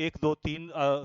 1 2 3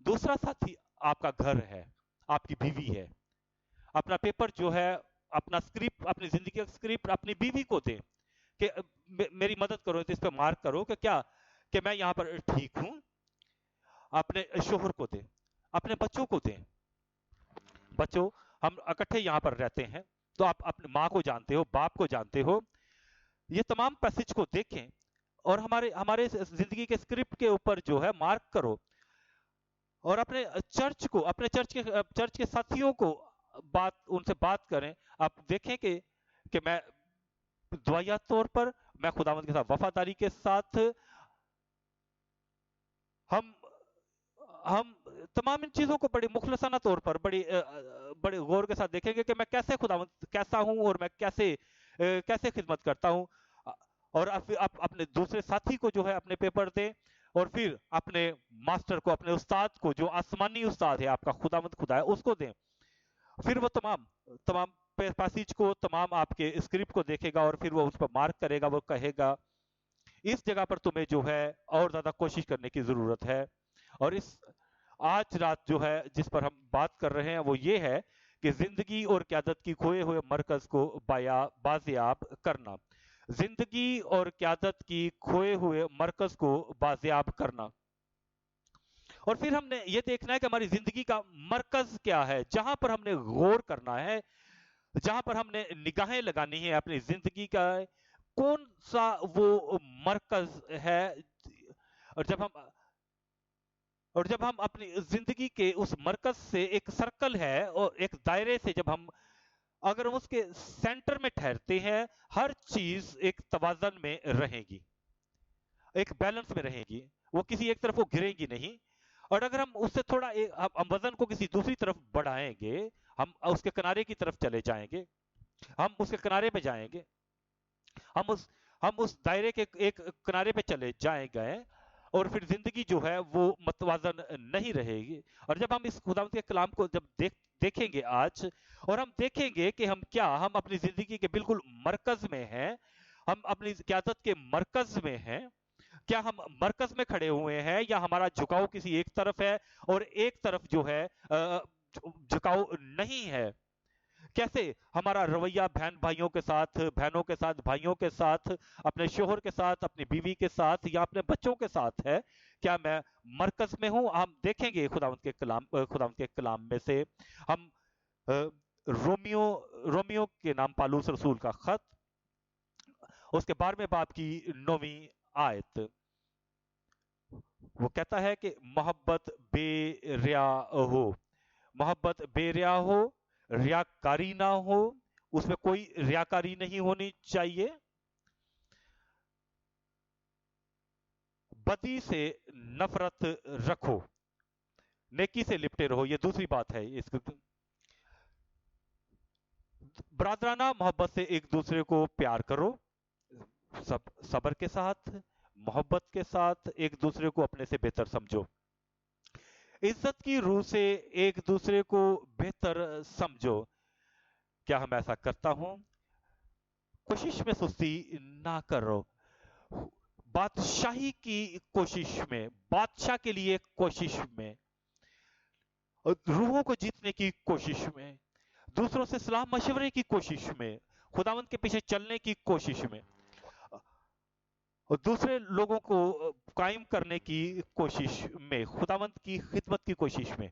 دوسرا ساتھی آپ کا گھر ہے، آپ کی بیوی ہے. اپنا پیپر جو ہے، اپنا اسکرپٹ، اپنی زندگی کا اسکرپٹ اپنی بیوی کو دیں کہ میری مدد کرو، اس پہ مارک کرو کہ کیا کہ میں یہاں پر ٹھیک ہوں. اپنے شوہر کو دیں، اپنے بچوں کو دیں. بچوں، ہم اکٹھے یہاں پر رہتے ہیں، تو آپ اپنے ماں کو جانتے ہو، باپ کو جانتے ہو. یہ تمام پیسج کو دیکھیں اور ہمارے زندگی کے اسکرپٹ کے اوپر جو ہے مارک کرو. اور اپنے چرچ کو، اپنے چرچ کے ساتھیوں کو ان سے بات کریں. آپ دیکھیں کہ میں دعائیہ طور پر، میں خداوند کے ساتھ وفاداری کے ساتھ، ہم تمام ان چیزوں کو بڑی مخلصانہ طور پر بڑے غور کے ساتھ دیکھیں گے کہ میں کیسے خداوند کیسا ہوں اور میں کیسے خدمت کرتا ہوں. اور اپنے دوسرے ساتھی کو جو ہے اپنے پیپر دیں، اور پھر اپنے ماسٹر کو، اپنے استاد کو، جو آسمانی استاد ہے، آپ کا خداوند خدا ہے، اس کو دیں. پھر وہ تمام پیسیج کو، تمام آپ کے اسکرپٹ کو دیکھے گا اور پھر وہ اس پر مارک کرے گا. وہ کہے گا اس جگہ پر تمہیں جو ہے اور زیادہ کوشش کرنے کی ضرورت ہے. اور آج رات جو ہے جس پر ہم بات کر رہے ہیں وہ یہ ہے کہ زندگی اور قیادت کی کھوئے ہوئے مرکز کو بازیاب کرنا. زندگی اور قیادت کی کھوئے ہوئے مرکز کو بازیاب کرنا. اور پھر ہم نے یہ دیکھنا ہے کہ ہماری زندگی کا مرکز کیا ہے، جہاں پر ہم نے غور کرنا ہے، جہاں پر ہم نے نگاہیں لگانی ہے اپنی زندگی کا. کون سا وہ مرکز ہے؟ اور جب ہم اپنی زندگی کے اس مرکز سے، ایک سرکل ہے اور ایک دائرے سے، اگر ہم اس کے سینٹر میں ٹھہرتے ہیں، ہر چیز ایک توازن میں رہے گی، ایک بیلنس میں رہے گی. وہ کسی ایک طرف وہ گرے گی نہیں. اور اگر ہم اس سے تھوڑا ہم وزن کو کسی دوسری طرف بڑھائیں گے، ہم اس کے کنارے کی طرف چلے جائیں گے، ہم اس کے کنارے پہ جائیں گے، ہم اس دائرے کے ایک کنارے پہ چلے جائیں گے، اور پھر زندگی جو ہے وہ متوازن نہیں رہے گی. اور جب ہم اس خداوند کے کلام کو جب دیکھیں گے آج، اور ہم دیکھیں گے کہ ہم اپنی زندگی کے بالکل مرکز میں ہیں، ہم اپنی قیادت کے مرکز میں ہیں. کیا ہم مرکز میں کھڑے ہوئے ہیں یا ہمارا جھکاؤ کسی ایک طرف ہے اور ایک طرف جو ہے جھکاؤ نہیں ہے؟ کیسے ہمارا رویہ بہنوں کے ساتھ، بھائیوں کے ساتھ، اپنے شوہر کے ساتھ، اپنی بیوی کے ساتھ یا اپنے بچوں کے ساتھ ہے؟ کیا میں مرکز میں ہوں؟ ہم دیکھیں گے خداوند کے کلام میں سے. ہم رومیو کے نام پالوس رسول کا خط، اس کے 12ویں باب کی 9ویں آیت، وہ کہتا ہے کہ محبت بے ریا ہو، محبت بے ریا ہو، ریاکاری نہ ہو. اس میں کوئی ریاکاری نہیں ہونی چاہیے. بدی سے نفرت رکھو، نیکی سے لپٹے رہو. یہ دوسری بات ہے. برادرانہ محبت سے ایک دوسرے کو پیار کرو، صبر کے ساتھ، محبت کے ساتھ ایک دوسرے کو اپنے سے بہتر سمجھو. عزت کی روح سے ایک دوسرے کو بہتر سمجھو. کیا ہم ایسا کرتا ہوں؟ کوشش میں سستی نہ کرو. بادشاہی کی کوشش میں، بادشاہ کے لیے کوشش میں، روحوں کو جیتنے کی کوشش میں، دوسروں سے صلاح مشورے کی کوشش میں، خداوند کے پیچھے چلنے کی کوشش میں، اور دوسرے لوگوں کو قائم کرنے کی کوشش میں، خداوند کی خدمت کی کوشش میں،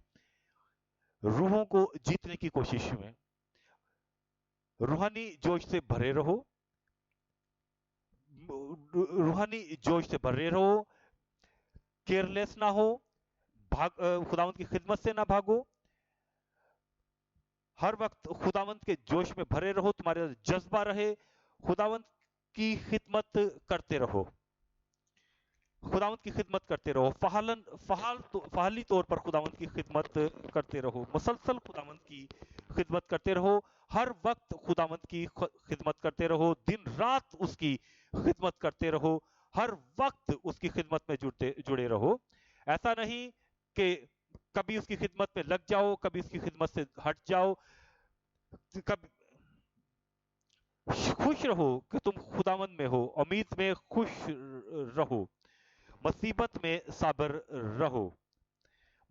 روحوں کو جیتنے کی کوشش میں، روحانی جوش سے بھرے رہو، روحانی جوش سے بھرے رہو. کیئرلیس نہ ہو، خداوند کی خدمت سے نہ بھاگو. ہر وقت خداوند کے جوش میں بھرے رہو، تمہارے جذبہ رہے، خداوند کی خدمت کرتے رہو، خداوند کی خدمت کرتے رہو. فعالی طور پر خداوند کی خدمت کرتے رہو، مسلسل خداوند کی خدمت کرتے رہو، ہر وقت خداوند کی خدمت کرتے رہو، دن رات اس کی خدمت کرتے رہو، ہر وقت اس کی خدمت میں جڑے رہو. ایسا نہیں کہ کبھی اس کی خدمت میں لگ جاؤ، کبھی اس کی خدمت سے ہٹ جاؤ. کبھی خوش رہو کہ تم خداوند میں ہو، امید میں خوش رہو، مصیبت میں صابر رہو.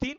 3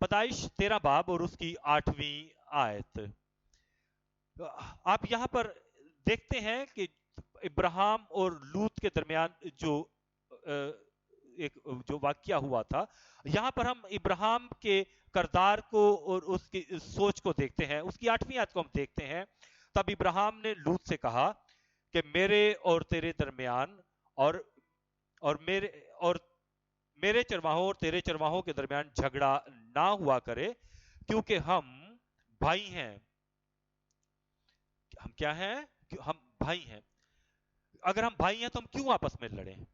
پیدائش 13 باب اور اس کی 8ویں آیت. آپ یہاں پر دیکھتے ہیں کہ ابراہیم اور لوط کے درمیان جو واقعہ ہوا تھا، یہاں پر ہم ابراہیم کے کردار کو اور اس کی سوچ کو دیکھتے ہیں. اس کی 8ویں آیت کو ہم دیکھتے ہیں. تب ابراہیم نے لوط سے کہا کہ میرے اور تیرے درمیان اور میرے چرواہوں اور تیرے چرواہوں کے درمیان جھگڑا نہ ہوا کرے، کیونکہ ہم بھائی ہیں. ہم کیا ہیں؟ ہم بھائی ہیں. اگر ہم بھائی ہیں تو ہم کیوں آپس میں لڑیں؟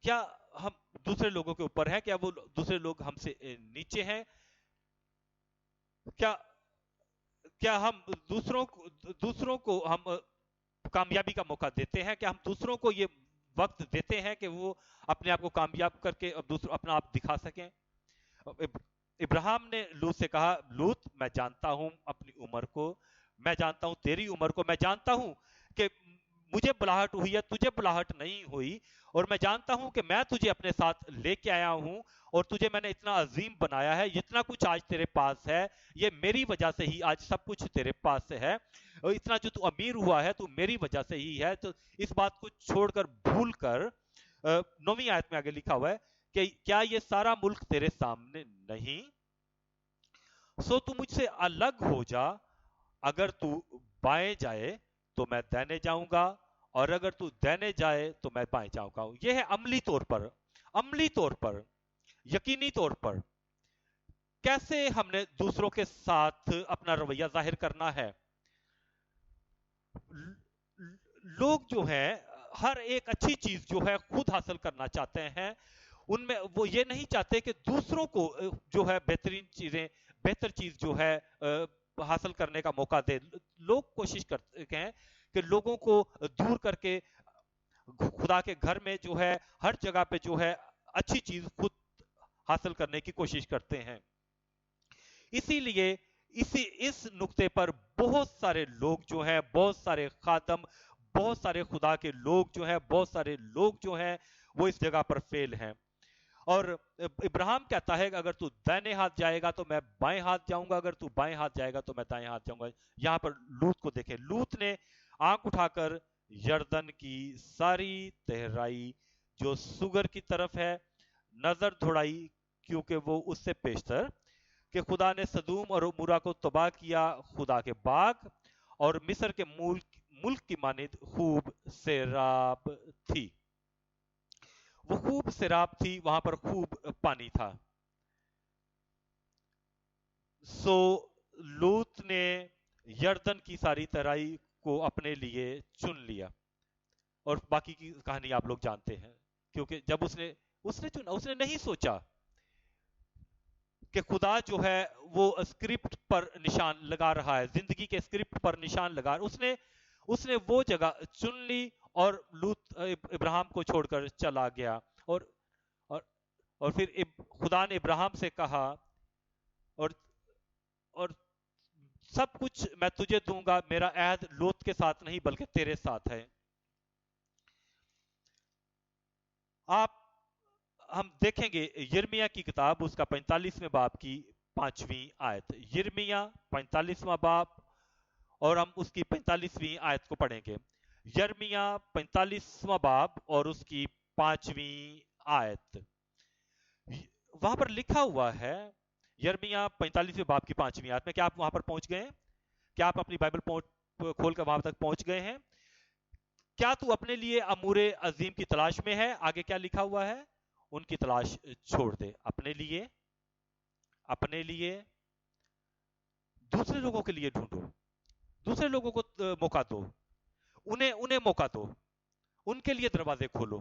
کیا ہم دوسرے لوگوں کے اوپر ہیں؟ کیا وہ دوسرے لوگ ہم سے نیچے ہیں؟ کیا ہم دوسروں کو ہم کامیابی کا موقع دیتے ہیں؟ کیا ہم دوسروں کو یہ وقت دیتے ہیں کہ وہ اپنے آپ کو کامیاب کر کے اپنا آپ دکھا سکیں؟ ابراہیم نے لوط سے کہا، لوط میں جانتا ہوں اپنی عمر کو، میں جانتا ہوں تیری عمر کو، میں جانتا ہوں کہ مجھے بلاہٹ ہوئی ہے، تجھے بلاہٹ نہیں ہوئی، اور میں جانتا ہوں کہ میں تجھے اپنے ساتھ لے کے آیا ہوں اور تجھے میں نے اتنا عظیم بنایا ہے. جتنا کچھ آج تیرے پاس ہے یہ میری وجہ سے ہی آج سب کچھ تیرے پاس سے ہے، اور اتنا جو تو امیر ہوا ہے تو میری وجہ سے ہی ہے. تو اس بات کو چھوڑ کر بھول کر 9ویں آیت میں آگے لکھا ہوا ہے کہ کیا یہ سارا ملک تیرے سامنے نہیں؟ سو تو مجھ سے الگ ہو جا، اگر تو بائیں جائے تو میں دائنے جاؤں گا، اور اگر تو دائنے جائے تو میں بائیں جاؤں گا. یہ ہے عملی طور پر یقینی طور پر کیسے ہم نے دوسروں کے ساتھ اپنا رویہ ظاہر کرنا ہے. لوگ جو ہیں ہر ایک اچھی چیز جو ہے خود حاصل کرنا چاہتے ہیں. ان میں وہ یہ نہیں چاہتے کہ دوسروں کو جو ہے بہتر چیز جو ہے حاصل کرنے کا موقع دے. لوگ کوشش کرتے ہیں کہ لوگوں کو دور کر کے خدا کے گھر میں جو ہے ہر جگہ پہ جو ہے اچھی چیز خود حاصل کرنے کی کوشش کرتے ہیں. اسی لیے اس نقطے پر بہت سارے لوگ جو ہیں، بہت سارے خادم، بہت سارے خدا کے لوگ جو ہیں، بہت سارے لوگ جو ہیں وہ اس جگہ پر فیل ہیں. اور ابراہیم کہتا ہے کہ اگر تو دائنے ہاتھ جائے گا تو میں بائیں ہاتھ جاؤں گا، اگر تو بائیں ہاتھ جائے گا تو میں دائیں ہاتھ جاؤں گا. یہاں پر لوط کو دیکھیں، لوط نے آنکھ اٹھا کر یردن کی ساری تہرائی جو سگر کی طرف ہے نظر دوڑائی، کیونکہ وہ اس سے پیشتر کہ خدا نے سدوم اور عمورہ کو تباہ کیا، خدا کے باغ اور مصر کے ملک کی مانند خوب سیراب تھی. وہ خوب سیراب تھی، وہاں پر خوب پانی تھا. سو لوط نے یردن کی ساری تہرائی کو اپنے لیے چن لیا، اور باقی کی کہانی آپ لوگ جانتے ہیں. کیونکہ جب اس نے چنا، اس نے نہیں سوچا کہ خدا جو ہے وہ اسکرپٹ پر نشان لگا رہا ہے، زندگی کے اسکرپٹ پر نشان لگا رہا ہے. اس نے وہ جگہ چن لی اور لوط ابراہیم کو چھوڑ کر چلا گیا. اور پھر خدا نے ابراہیم سے کہا، اور سب کچھ میں تجھے دوں گا، میرا عہد لوط کے ساتھ نہیں بلکہ تیرے ساتھ ہے. ہم دیکھیں گے یرمیہ کی کتاب، اس کا 45ویں باب کی 5ویں آیت. یرمیہ 45واں باب، اور ہم اس کی 45ویں آیت کو پڑھیں گے. یرمیہ 45واں باب اور اس کی 5ویں آیت. وہاں پر لکھا ہوا ہے یرمیہ 45ویں باب کی 5ویں آیت میں. کیا آپ وہاں پر پہنچ گئے ہیں؟ کیا آپ اپنی بائبل کھول کر وہاں تک پہنچ گئے ہیں؟ کیا تو اپنے لیے امور عظیم کی تلاش میں ہے؟ آگے کیا لکھا ہوا ہے؟ ان کی تلاش چھوڑ دے. اپنے لیے دوسرے لوگوں کے لیے ڈھونڈو، دوسرے لوگوں کو موقع دو، انہیں موقع دو، ان کے لیے دروازے کھولو،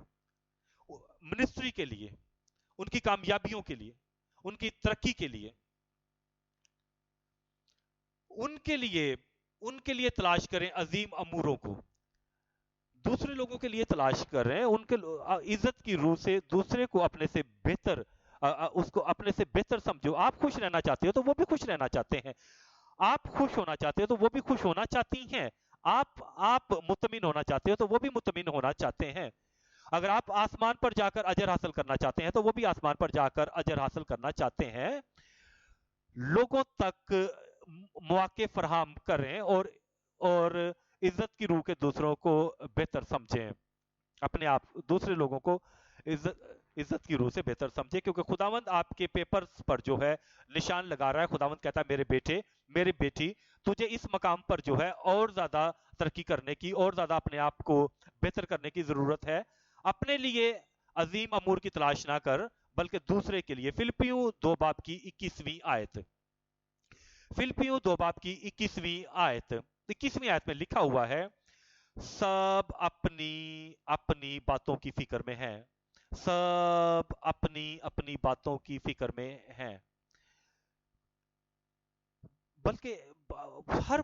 منسٹری کے لیے، ان کی کامیابیوں کے لیے، ان کی ترقی کے لیے، ان کے لیے تلاش کریں عظیم اموروں کو. دوسرے لوگوں کے لیے تلاش کر رہے ہیں، ان کے عزت کی روح سے دوسرے کو اپنے سے بہتر، اس کو اپنے سے بہتر سمجھو. آپ خوش رہنا چاہتے ہو تو وہ بھی خوش رہنا چاہتے ہیں، آپ خوش ہونا چاہتے ہو تو وہ بھی خوش ہونا چاہتی ہیں، آپ مطمئن ہونا چاہتے ہو تو وہ بھی مطمئن ہونا چاہتے ہیں. اگر آپ آسمان پر جا کر اجر حاصل کرنا چاہتے ہیں تو وہ بھی آسمان پر جا کر اجر حاصل کرنا چاہتے ہیں. لوگوں تک مواقع فراہم کریں اور عزت کی روح کے دوسروں کو بہتر سمجھیں. اپنے آپ دوسرے لوگوں کو عزت کی روح سے بہتر سمجھے، کیونکہ خداوند آپ کے پیپرز پر جو ہے نشان لگا رہا ہے. خداوند کہتا ہے میرے بیٹے، میری بیٹی، تجھے اس مقام پر جو ہے اور زیادہ ترقی کرنے کی، اور زیادہ اپنے آپ کو بہتر کرنے کی ضرورت ہے. اپنے لیے عظیم امور کی تلاش نہ کر بلکہ دوسرے کے لیے. فلپیوں 2 باب کی 21ویں آیت. فلپیوں 2 باب کی 21ویں آیت. 21ویں آیت میں لکھا ہوا ہے سب اپنی اپنی باتوں کی فکر میں ہیں. سب اپنی اپنی باتوں کی فکر میں ہیں. بلکہ ہر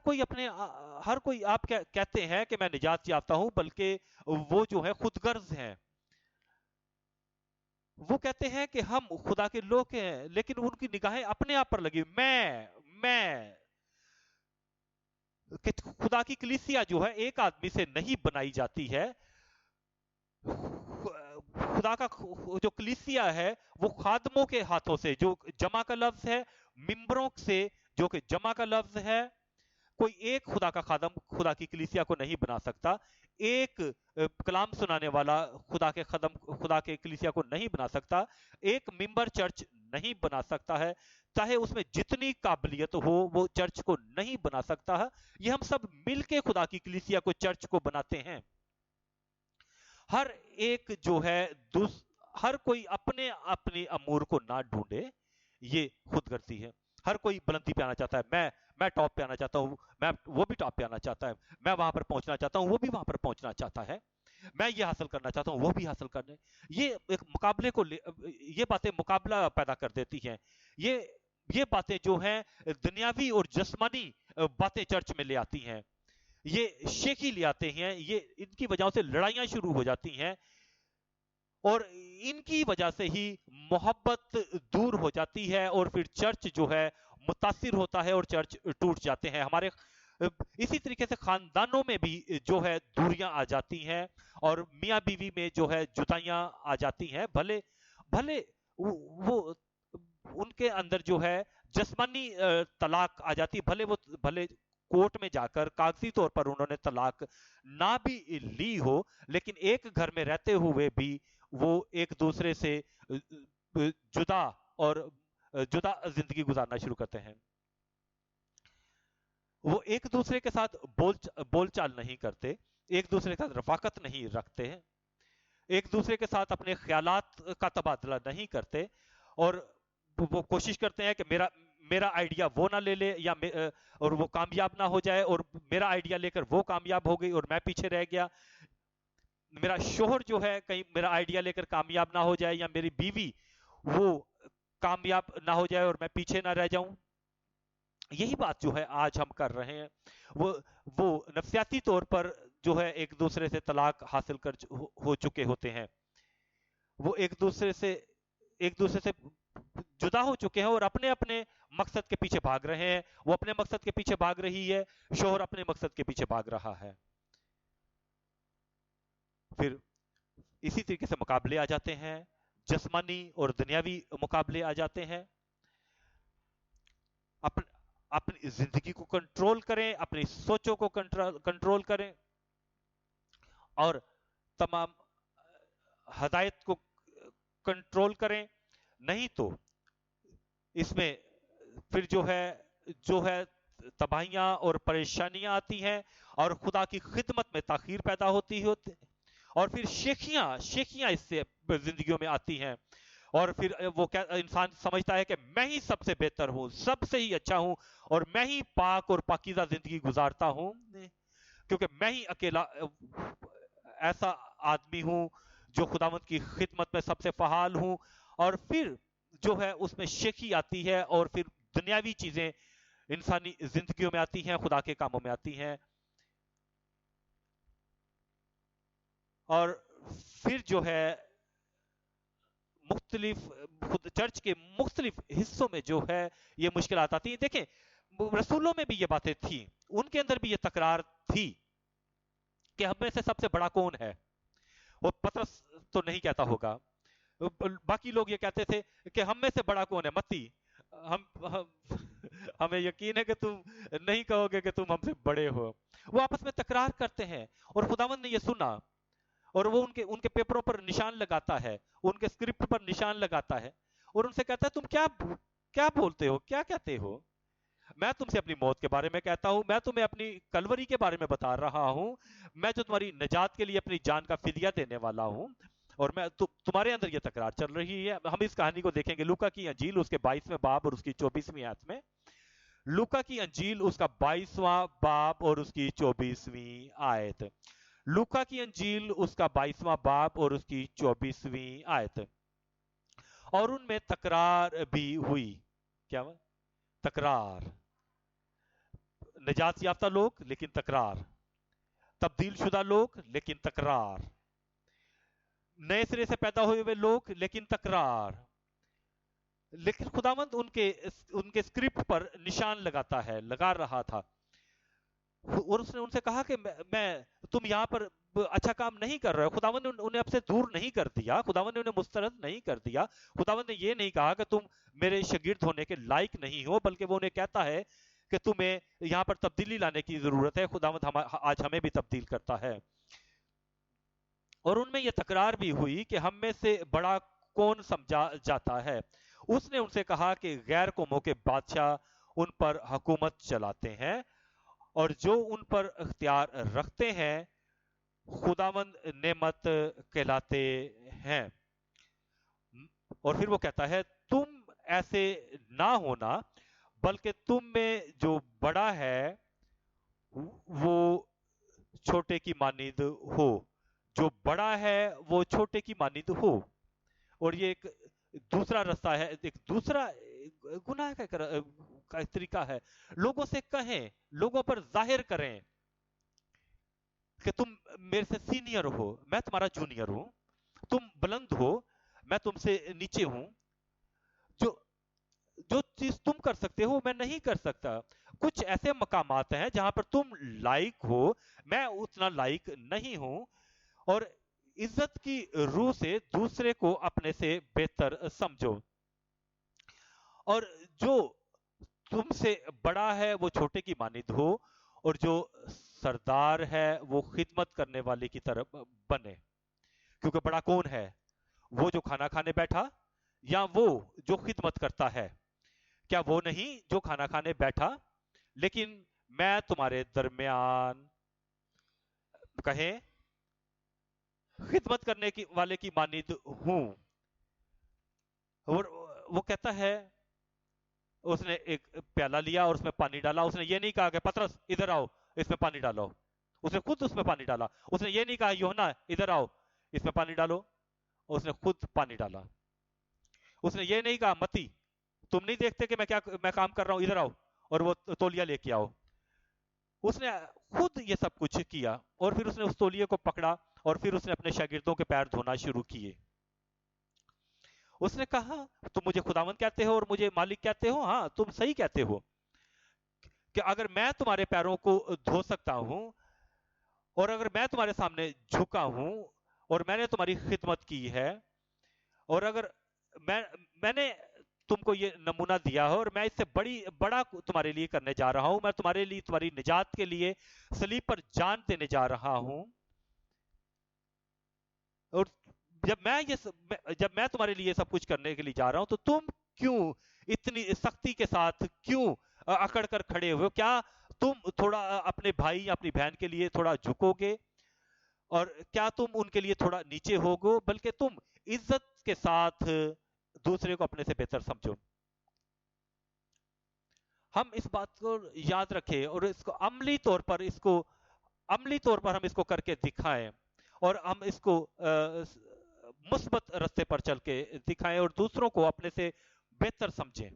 کوئی آپ کہتے ہیں کہ میں نجات یافتہ ہوں، بلکہ وہ جو ہے خود غرض ہیں. وہ کہتے ہیں کہ ہم خدا کے لوگ ہیں، لیکن ان کی نگاہیں اپنے آپ پر لگی. میں کہ خدا کی کلیسیا جو ہے ایک آدمی سے نہیں بنائی جاتی ہے. خدا کا جو کلیسیا ہے وہ خادموں کے ہاتھوں سے، جو جمع کا لفظ ہے، ممبروں سے جو کہ جمع کا لفظ ہے. کوئی ایک خدا کا خادم خدا کی کلیسیا کو نہیں بنا سکتا. ایک کلام سنانے والا خدا کے کلیسیا کو نہیں بنا سکتا. ایک ممبر چرچ نہیں بنا سکتا ہے. چاہے اس میں جتنی قابلیت ہو وہ چرچ کو نہیں بنا سکتا ہے. یہ ہم سب مل کے خدا کی کلیسیا کو، چرچ کو بناتے ہیں. ہر ایک جو ہے ہر کوئی اپنے امور کو نہ ڈھونڈے، یہ خود غرضی ہے. ہر کوئی بلندی پہ آنا چاہتا ہے. میں ٹاپ پہ آنا چاہتا ہوں، وہ بھی ٹاپ پہ آنا چاہتا ہے. میں وہاں پر پہنچنا چاہتا ہوں، وہ بھی وہاں پر پہنچنا چاہتا ہے. میں یہ حاصل کرنا چاہتا ہوں، وہ بھی حاصل کرنے. یہ ایک مقابلے کو یہ باتیں مقابلہ پیدا کر دیتی ہیں. یہ باتیں جو ہیں دنیاوی اور جسمانی باتیں چرچ میں لے آتی ہیں. یہ شیخی لے آتے ہیں. یہ ان کی وجہ سے لڑائیاں شروع ہو جاتی ہیں، اور ان کی وجہ سے ہی محبت دور ہو جاتی ہے، اور پھر چرچ جو ہے متاثر ہوتا ہے اور چرچ ٹوٹ جاتے ہیں. ہمارے اسی طریقے سے خاندانوں میں بھی جو ہے دوریاں آ جاتی ہیں، اور میاں بیوی میں جو ہے جدائیاں آ جاتی ہیں. بھلے وہ ان کے اندر جو ہے جسمانی طلاق آ جاتی ہے، بھلے کورٹ میں جا کر کاغذی طور پر انہوں نے طلاق نہ بھی لی ہو، لیکن ایک گھر میں رہتے ہوئے بھی وہ ایک دوسرے سے جدا زندگی گزارنا شروع کرتے ہیں. وہ ایک دوسرے کے ساتھ بول چال نہیں کرتے، ایک دوسرے کے ساتھ رفاقت نہیں رکھتے ہیں، ایک دوسرے کے ساتھ اپنے خیالات کا تبادلہ نہیں کرتے، اور وہ کوشش کرتے ہیں کہ میرا آئیڈیا وہ نہ لے لے، اور وہ کامیاب نہ ہو جائے، اور میرا آئیڈیا لے کر وہ کامیاب ہو گئی اور میں پیچھے رہ گیا. میرا شوہر جو ہے کہیں میرا آئیڈیا لے کر کامیاب نہ ہو جائے، یا میری بیوی وہ کامیاب نہ ہو جائے اور میں پیچھے نہ رہ جاؤں. یہی بات جو ہے آج ہم کر رہے ہیں. وہ نفسیاتی طور پر جو ہے ایک دوسرے سے طلاق حاصل ہو چکے ہوتے ہیں. وہ ایک دوسرے سے جدا ہو چکے ہیں اور اپنے مقصد کے پیچھے بھاگ رہے ہیں. وہ اپنے مقصد کے پیچھے بھاگ رہی ہے، شوہر اپنے مقصد کے پیچھے بھاگ رہا ہے. پھر اسی طریقے سے مقابلے آ جاتے ہیں، جسمانی اور دنیاوی مقابلے آ جاتے ہیں. اپنی زندگی کو کنٹرول کریں، اپنی سوچوں کو کنٹرول کریں، اور تمام ہدایت کو کنٹرول کریں. نہیں تو اس میں پھر جو ہے تباہیاں اور پریشانیاں آتی ہیں، اور خدا کی خدمت میں تاخیر پیدا ہوتی ہے، اور پھر شیخیاں اس سے زندگیوں میں آتی ہیں. اور پھر وہ انسان سمجھتا ہے کہ میں ہی سب سے بہتر ہوں، سب سے ہی اچھا ہوں، اور میں ہی پاک اور پاکیزہ زندگی گزارتا ہوں، کیونکہ میں ہی اکیلا ایسا آدمی ہوں جو خداوند کی خدمت میں سب سے فعال ہوں. اور پھر جو ہے اس میں شیخی آتی ہے، اور پھر دنیاوی چیزیں انسانی زندگیوں میں آتی ہیں، خدا کے کاموں میں آتی ہیں. اور پھر جو ہے چرچ کے مختلف حصوں میں جو ہے یہ مشکلات آتی ہیں. دیکھیں رسولوں میں بھی یہ باتیں تھیں، ان کے اندر بھی یہ تکرار تھی کہ ہم میں سے سب سے بڑا کون ہے. وہ تو نہیں کہتا ہوگا. باقی لوگ یہ کہتے تھے کہ ہم میں سے بڑا کون ہے؟ متی. ہمیں یقین ہے کہ تم نہیں کہو گے کہ تم ہم سے بڑے ہو. وہ آپس میں تکرار کرتے ہیں اور خداوند نے یہ سنا اور وہ ان کے پیپروں پر نشان لگاتا ہے, ان کے اسکرپٹ پر نشان لگاتا ہے اور ان سے کہتا ہے تم کیا بولتے ہو, کیا کہتے ہو؟ میں تم سے اپنی موت کے بارے میں کہتا ہوں, میں تمہیں اپنی کلوری کے بارے میں بتا رہا ہوں, میں جو تمہاری نجات کے لیے اپنی جان کا فدیہ دینے والا ہوں, اور میں تمہارے اندر یہ تکرار چل رہی ہے. ہم اس کہانی کو دیکھیں گے لوکا کی انجیل اس کے 22ویں باب اور اس کی 24ویں آیت میں. لوکا کی انجیل اس کا 22واں باب اور اس کی 24ویں آیت. لوکا کی انجیل اس کا 22واں باب اور اس کی 24ویں آیت. اور ان میں تکرار بھی ہوئی. کیا ہوا؟ تکرار. نجات یافتہ لوگ لیکن تکرار, تبدیل شدہ لوگ لیکن تکرار, نئے سرے سے پیدا ہوئے ہوئے لوگ لیکن تکرار. لیکن خداوند ان کے اسکرپٹ پر نشان لگا رہا تھا اور اس نے ان سے کہا کہ تم یہاں پر اچھا کام نہیں کر رہے ہو. خداوند نے انہیں اب سے دور نہیں کر دیا, خداوند نے انہیں مسترد نہیں کر دیا, خداوند نے یہ نہیں کہا کہ تم میرے شاگرد ہونے کے لائق نہیں ہو, بلکہ وہ انہیں کہتا ہے کہ تمہیں یہاں پر تبدیلی لانے کی ضرورت ہے. خداوند آج ہمیں بھی تبدیل کرتا ہے. اور ان میں یہ تکرار بھی ہوئی کہ ہم میں سے بڑا کون سمجھا جاتا ہے. اس نے ان سے کہا کہ غیر قوموں کے بادشاہ ان پر حکومت چلاتے ہیں اور جو ان پر اختیار رکھتے ہیں خداوند نعمت کہلاتے ہیں. اور پھر وہ کہتا ہے تم ایسے نہ ہونا, بلکہ تم میں جو بڑا ہے وہ چھوٹے کی مانند ہو, جو بڑا ہے وہ چھوٹے کی مانند ہو. اور یہ ایک دوسرا رستہ ہے, ایک دوسرا گناہ کا طریقہ ہے. لوگوں سے کہیں, لوگوں پر ظاہر کریں کہ تم میرے سے سینئر ہو, میں تمہارا جونیئر ہوں, تم بلند ہو, میں تم سے نیچے ہوں, جو چیز تم کر سکتے ہو میں نہیں کر سکتا. کچھ ایسے مقامات ہیں جہاں پر تم لائق ہو, میں اتنا لائق نہیں ہوں. اور عزت کی روح سے دوسرے کو اپنے سے بہتر سمجھو, اور جو تم سے بڑا ہے وہ چھوٹے کی مانند ہو, اور جو سردار ہے وہ خدمت کرنے والے کی طرف بنے. کیونکہ بڑا کون ہے, وہ جو کھانا کھانے بیٹھا یا وہ جو خدمت کرتا ہے؟ کیا وہ نہیں جو کھانا کھانے بیٹھا؟ لیکن میں تمہارے درمیان کہیں خدمت کرنے والے کی مانند ہوں. اور وہ کہتا ہے, اس نے ایک پیالہ لیا اور اس میں پانی ڈالا. اس نے یہ نہیں کہا کہ پترس ادھر آؤ اس میں پانی ڈالو, اس نے خود اس میں پانی ڈالا. اس نے یہ نہیں کہا یوحنا ادھر آؤ اس میں پانی ڈالو, اس نے خود پانی ڈالا. اس نے یہ نہیں کہا متی تم نہیں دیکھتے کہ میں کام کر رہا ہوں, ادھر آؤ اور وہ تولیہ لے کے آؤ. اس نے خود یہ سب کچھ کیا, اور پھر اس نے اس تولیے کو پکڑا اور پھر اس نے اپنے شاگردوں کے پیر دھونا شروع کیے. اس نے کہا تم مجھے خداوند کہتے ہو اور مجھے مالک کہتے ہو. ہاں تم صحیح کہتے ہو کہ اگر میں تمہارے پیروں کو دھو سکتا ہوں, اور اگر میں تمہارے سامنے جھکا ہوں, اور میں نے تمہاری خدمت کی ہے, اور اگر میں نے تم کو یہ نمونہ دیا ہے, اور میں اس سے بڑا تمہارے لیے کرنے جا رہا ہوں, میں تمہارے لیے تمہاری نجات کے لیے صلیب پر جان دینے جا رہا ہوں, اور جب میں تمہارے لیے سب کچھ کرنے کے لیے جا رہا ہوں تو تم کیوں اتنی سختی کے ساتھ کیوں اکڑ کر کھڑے ہوئے ہو؟ کیا تم تھوڑا اپنے بھائی یا اپنی بہن کے لیے تھوڑا جھکو گے, اور کیا تم ان کے لیے تھوڑا نیچے ہوگو, بلکہ تم عزت کے ساتھ دوسرے کو اپنے سے بہتر سمجھو. ہم اس بات کو یاد رکھیں اور اس کو عملی طور پر ہم اس کو کر کے دکھائیں, اور ہم اس کو مثبت راستے پر چل کے دکھائیں اور دوسروں کو اپنے سے بہتر سمجھیں,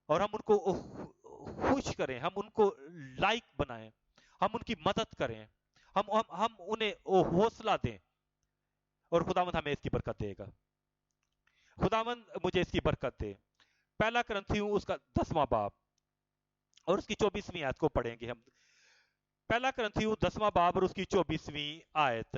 اور ہم ان کو خوش کریں, ہم ان کو لائق بنائیں, ہم ان کی مدد کریں, ہم انہیں حوصلہ دیں, اور خداوند ہمیں اس کی برکت دے گا. خداوند مجھے اس کی برکت دے. پہلا کرنتھیوں اس کا 10واں باب اور اس کی 24ویں آیت کو پڑھیں گے ہم. پہلا کرنتھیوں 10واں باب اور اس کی 24ویں آیت.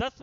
10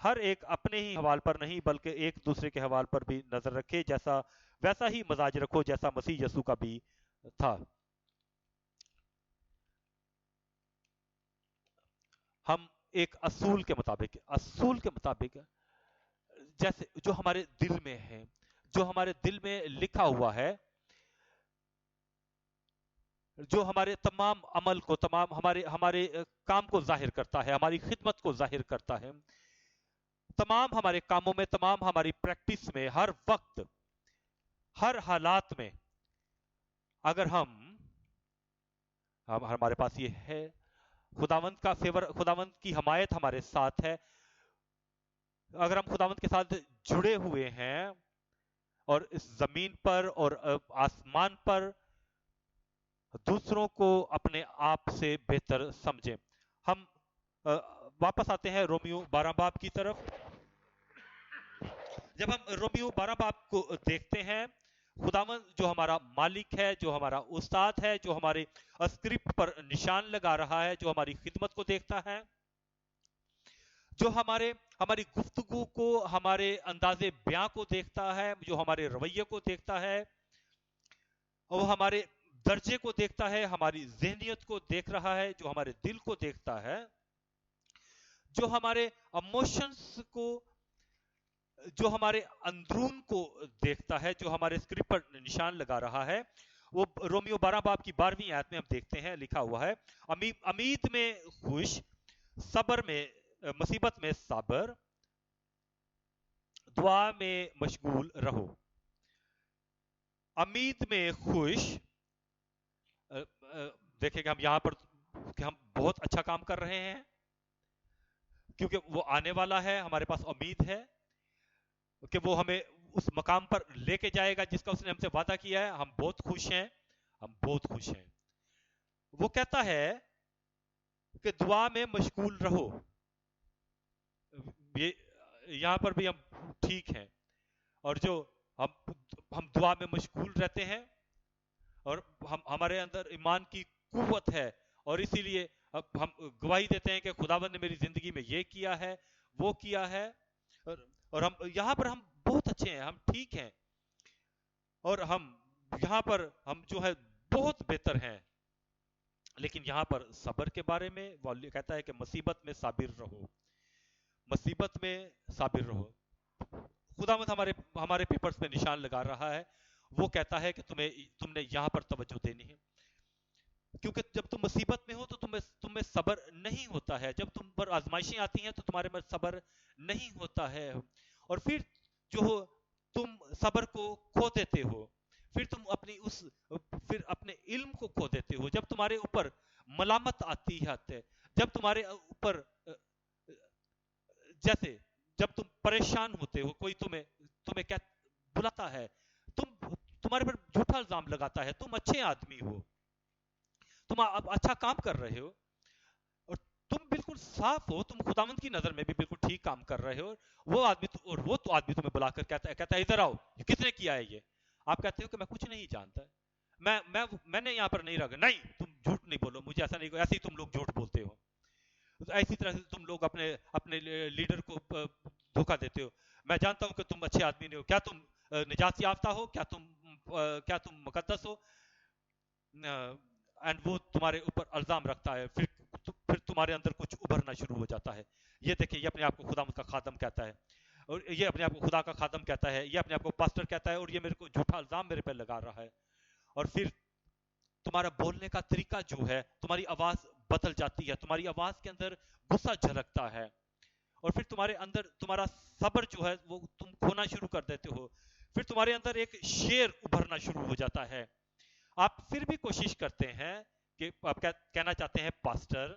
ہر ایک اپنے ہی حوال پر نہیں بلکہ ایک دوسرے کے حوال پر بھی نظر رکھے، جیسا ویسا ہی مزاج رکھو جیسا مسیح یسوع کا بھی تھا۔ ہم ایک اصول کے مطابق جیسے جو ہمارے دل میں ہے، جو ہمارے دل میں لکھا ہوا ہے، جو ہمارے تمام عمل کو، تمام ہمارے کام کو ظاہر کرتا ہے، ہماری خدمت کو ظاہر کرتا ہے، تمام ہمارے کاموں میں، تمام ہماری پریکٹس میں، ہر وقت، ہر حالات میں، اگر ہمارے پاس یہ ہے، خداوند کا فیور، خداوند کی حمایت ہمارے ساتھ ہے، اگر ہم خداوند کے ساتھ جڑے ہوئے ہیں اور اس زمین پر اور آسمان پر دوسروں کو اپنے آپ سے بہتر سمجھیں۔ ہم واپس آتے ہیں رومیو 12 باب کی طرف۔ جب ہم رومیو 12 باب کو دیکھتے ہیں، خداوند جو ہمارا مالک ہے، جو ہمارا استاد ہے، جو ہمارے اسکرپٹ پر نشان لگا رہا ہے، جو ہماری خدمت کو دیکھتا ہے، جو ہماری گفتگو کو، ہمارے انداز بیاں کو دیکھتا ہے، جو ہمارے رویے کو دیکھتا ہے، وہ ہمارے درجے کو دیکھتا ہے، ہماری ذہنیت کو دیکھ رہا ہے، جو ہمارے دل کو دیکھتا ہے، جو ہمارے ایموشنز کو، جو ہمارے اندرون کو دیکھتا ہے، جو ہمارے اسکرپٹ پر نشان لگا رہا ہے، وہ رومیو 12 باب کی 12ویں آیت میں ہم دیکھتے ہیں، لکھا ہوا ہے، امید میں خوش، صبر میں، مصیبت میں صابر، دعا میں مشغول رہو۔ امید میں خوش، دیکھیں کہ ہم یہاں پر کہ ہم بہت اچھا کام کر رہے ہیں کیونکہ وہ آنے والا ہے، ہمارے پاس امید ہے کہ وہ ہمیں اس مقام پر لے کے جائے گا جس کا اس نے ہم سے وعدہ کیا ہے۔ ہم بہت خوش ہیں، ہم بہت خوش ہیں۔ وہ کہتا ہے کہ دعا میں مشغول رہو۔ یہاں پر بھی ہم ٹھیک ہیں، اور جو ہم دعا میں مشغول رہتے ہیں، اور ہمارے اندر ایمان کی قوت ہے، اور اسی لیے ہم گواہی دیتے ہیں کہ خداوند نے میری زندگی میں یہ کیا ہے، وہ کیا ہے، اور ہم یہاں پر ہم بہت اچھے ہیں، ہم ٹھیک ہیں، اور ہم یہاں پر ہم جو ہے بہت بہتر ہیں۔ لیکن یہاں پر صبر کے بارے میں وہ کہتا ہے کہ مصیبت میں صابر رہو، مصیبت میں صابر رہو۔ خداوند ہمارے پیپرز میں نشان لگا رہا ہے، وہ کہتا ہے کہ تم نے یہاں پر توجہ دینی ہے، کیونکہ جب تم مصیبت میں ہو تو تم میں صبر نہیں ہوتا ہے، جب تم پر آزمائشیں آتی ہیں تو تمہارے میں صبر نہیں ہوتا ہے، اور پھر جو ہو تم صبر کو کھو دیتے ہو، پھر اپنے علم کو کھو دیتے ہو، جب تمہارے اوپر ملامت آتی ہے، جب تمہارے اوپر جیسے جب تم پریشان ہوتے ہو، کوئی تمہیں بلاتا ہے، تمہارے پر جھوٹا الزام لگاتا ہے، تم اچھے آدمی ہو، تم اچھا کام کر رہے ہو، اور تم بالکل صاف ہو، تم خداوند کی نظر میں بھی بالکل ٹھیک کام کر رہے ہو، وہ آدمی تمہیں بلا کر کہتا ہے ادھر آؤ، کس نے کیا ہے یہ؟ آپ کہتے ہو کہ میں کچھ نہیں جانتا، میں نے یہاں پر نہیں رکھا، نہیں تم جھوٹ نہیں بولو، مجھے ایسا نہیں، ایسے ہی تم لوگ جھوٹ بولتے ہو، ایسی طرح سے تم لوگ اپنے لیڈر کو دھوکہ دیتے ہو، میں جانتا ہوں کہ تم اچھے آدمی نہیں ہو، کیا تم نجات یافتہ ہو، کیا تم مقدس ہو، اینڈ وہ تمہارے اوپر الزام رکھتا ہے، پھر تمہارے اندر کچھ ابھرنا شروع ہو جاتا ہے۔ یہ دیکھیں، یہ اپنے آپ کو خدا کا خادم کہتا ہے، اور یہ اپنے آپ کو خدا کا خادم کہتا ہے، یہ اپنے آپ کو پاسٹر کہتا ہے، اور یہ میرے کو جھوٹا الزام میرے پہ لگا رہا ہے، اور پھر تمہارا بولنے کا طریقہ جو ہے، تمہاری آواز بدل جاتی ہے، تمہاری آواز کے اندر غصہ جھلکتا ہے، اور پھر تمہارے اندر تمہارا صبر جو ہے وہ تم کھونا شروع کر دیتے ہو، پھر تمہارے اندر ایک شیر ابھرنا شروع ہو جاتا ہے، آپ پھر بھی کوشش کرتے ہیں کہ آپ کہنا چاہتے ہیں پاسٹر،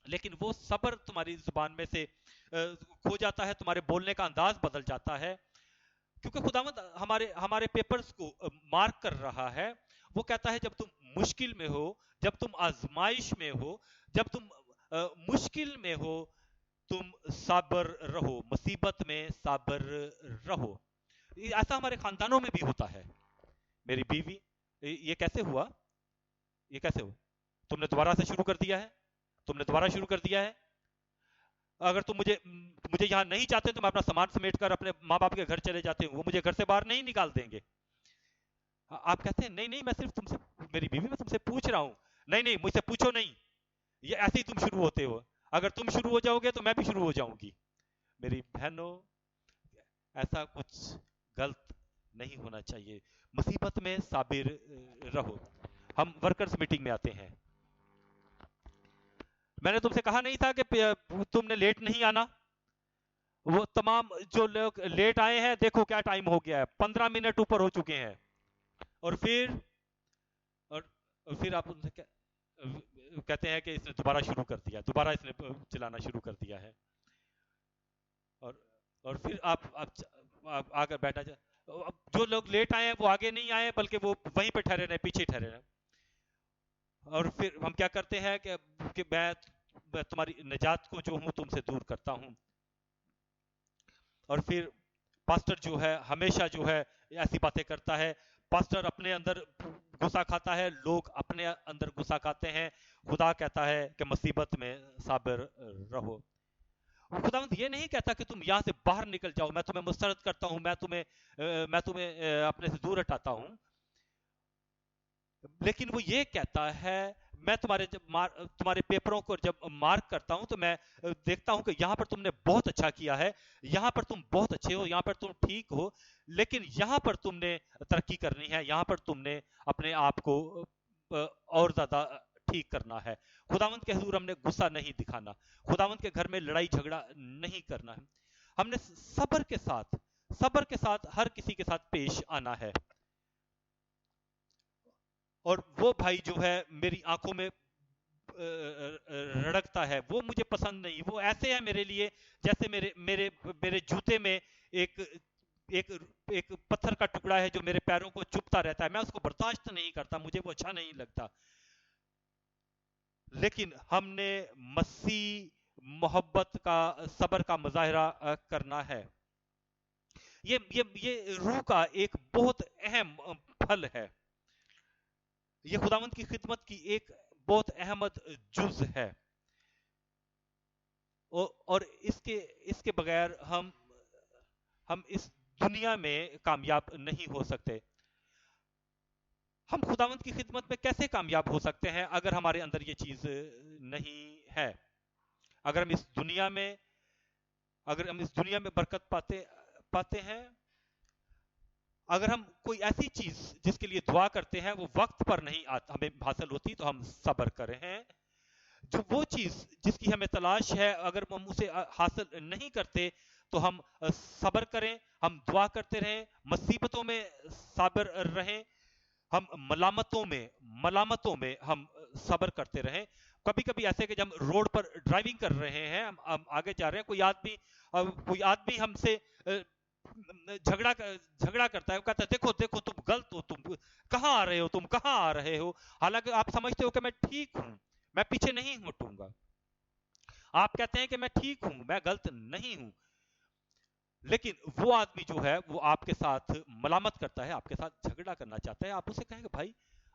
لیکن وہ صبر تمہاری زبان میں سے کھو جاتا ہے، تمہارے بولنے کا انداز بدل جاتا ہے، کیونکہ خداوند ہمارے پیپرز کو مارک کر رہا ہے۔ وہ کہتا ہے جب تم مشکل میں ہو، جب تم آزمائش میں ہو، جب تم مشکل میں ہو، تم صابر رہو، مصیبت میں صابر رہو۔ ایسا ہمارے خاندانوں میں بھی ہوتا ہے۔ میری بیوی، یہ کیسے ہوا؟ یہ کیسے ہوا؟ تم نے دوبارہ سے شروع کر دیا ہے، تم نے دوبارہ شروع کر دیا ہے، اگر تم مجھے یہاں نہیں چاہتے تو میں اپنا سامان سمیٹ کر اپنے ماں باپ کے گھر چلے جاتے ہوں، وہ مجھے گھر سے باہر نہیں نکال دیں گے۔ آپ کہتے ہیں نہیں میں صرف تم سے، میری بیوی میں تم سے پوچھ رہا ہوں۔ نہیں مجھ سے پوچھو نہیں، یہ ایسے ہی تم شروع ہوتے ہو، اگر تم شروع ہو جاؤ گے تو میں بھی شروع ہو جاؤں گی۔ میری بہنوں، ایسا کچھ غلط نہیں ہونا چاہیے۔ مصیبت میں صابر رہو۔ ہم ورکرز میٹنگ میں آتے ہیں، میں نے تم سے کہا نہیں تھا کہ تم نے لیٹ نہیں آنا؟ وہ تمام جو لوگ لیٹ آئے ہیں، دیکھو کیا ٹائم ہو گیا ہے، 15 منٹ اوپر ہو چکے ہیں، اور پھر آپ ان سے کہتے ہیں کہ اس نے دوبارہ شروع کر دیا، دوبارہ اس نے چلانا شروع کر دیا ہے، اور پھر آپ آ کر بیٹھا جائے۔ جو لوگ لیٹ آئے ہیں وہ آگے نہیں آئے، بلکہ وہ وہیں پہ ٹھہرے رہے، پیچھے ٹھہرے رہے۔ اور پھر ہم کیا کرتے ہیں کہ میں تمہاری نجات کو جو ہوں تم سے دور کرتا ہوں۔ اور پھر پاسٹر جو ہے ہمیشہ جو ہے ایسی باتیں کرتا ہے، پاسٹر اپنے اندر غصہ کھاتا ہے، لوگ اپنے اندر غصہ کھاتے ہیں۔ خدا کہتا ہے کہ مصیبت میں صابر رہو۔ خداوند یہ نہیں کہتا کہ تم یہاں سے باہر نکل جاؤ، میں تمہیں مسترد کرتا ہوں، میں تمہیں اپنے سے دور ہٹاتا ہوں، لیکن وہ یہ کہتا ہے میں تمہارے پیپروں کو جب مارک کرتا ہوں تو میں دیکھتا ہوں کہ یہاں پر تم نے بہت اچھا کیا ہے، یہاں پر تم بہت اچھے ہو، یہاں پر تم ٹھیک ہو، لیکن یہاں پر تم نے ترقی کرنی ہے، یہاں پر تم نے اپنے آپ کو اور زیادہ ٹھیک کرنا ہے۔ خداوند کے حضور ہم نے غصہ نہیں دکھانا، خداوند کے گھر میں لڑائی جھگڑا نہیں کرنا ہے، ہم نے صبر کے ساتھ ہر کسی کے ساتھ پیش آنا ہے۔ اور وہ بھائی جو ہے میری آنکھوں میں رڑکتا ہے، وہ مجھے پسند نہیں، وہ ایسے ہے میرے لیے جیسے میرے جوتے میں ایک پتھر کا ٹکڑا ہے جو میرے پیروں کو چبھتا رہتا ہے، میں اس کو برداشت نہیں کرتا، مجھے وہ اچھا نہیں لگتا۔ لیکن ہم نے مسیح محبت کا، صبر کا مظاہرہ کرنا ہے۔ یہ روح کا ایک بہت اہم پھل ہے، یہ خداوند کی خدمت کی ایک بہت اہم جز ہے، اور اس کے بغیر ہم اس دنیا میں کامیاب نہیں ہو سکتے۔ ہم خداوند کی خدمت میں کیسے کامیاب ہو سکتے ہیں اگر ہمارے اندر یہ چیز نہیں ہے؟ اگر ہم اس دنیا میں برکت پاتے ہیں، اگر ہم کوئی ایسی چیز جس کے لیے دعا کرتے ہیں وہ وقت پر نہیں ہمیں حاصل ہوتی تو ہم صبر کریں ہیں۔ جو وہ چیز جس کی ہمیں تلاش ہے اگر ہم اسے حاصل نہیں کرتے تو ہم صبر کریں، ہم دعا کرتے رہیں، مصیبتوں میں صابر رہیں، ہم ملامتوں میں ہم صبر کرتے رہیں۔ کبھی کبھی ایسے کہ جب ہم روڈ پر ڈرائیونگ کر رہے ہیں، ہم آگے جا رہے ہیں، کوئی آدمی ہم سے جھگڑا کرتا ہے، وہ کہتا ہے دیکھو تم غلط ہو، تم کہاں آ رہے ہو، حالانکہ آپ سمجھتے ہو کہ میں ٹھیک ہوں، میں پیچھے نہیں ہٹوں گا، آپ کہتے ہیں کہ میں ٹھیک ہوں، میں غلط نہیں ہوں، لیکن وہ آدمی جو ہے وہ آپ کے ساتھ ملامت کرتا ہے، آپ کے ساتھ جھگڑا کرنا چاہتا ہے، آپ اسے کہیں کہ بھائی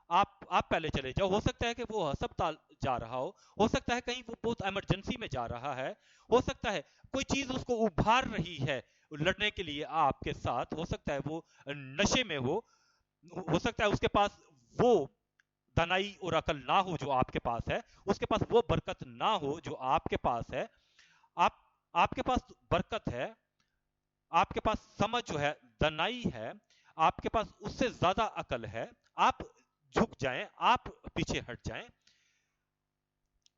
آپ پہلے چلے جاؤ، ہو سکتا ہے کہ وہ ہسپتال جا رہا ہو سکتا ہے کہیں وہ بہت ایمرجنسی میں جا رہا ہے، ہو سکتا ہے کوئی چیز اس کو ابھار رہی ہے لڑنے کے لیے آپ کے ساتھ، ہو سکتا ہے وہ نشے میں ہو سکتا ہے اس کے پاس وہ دانائی اور عقل نہ ہو جو آپ کے پاس ہے، اس کے پاس وہ برکت نہ ہو جو آپ کے پاس ہے، آپ کے پاس برکت ہے، آپ کے پاس سمجھ جو ہے، دانائی ہے، آپ کے پاس اس سے زیادہ عقل ہے، آپ جھک جائیں، آپ پیچھے ہٹ جائیں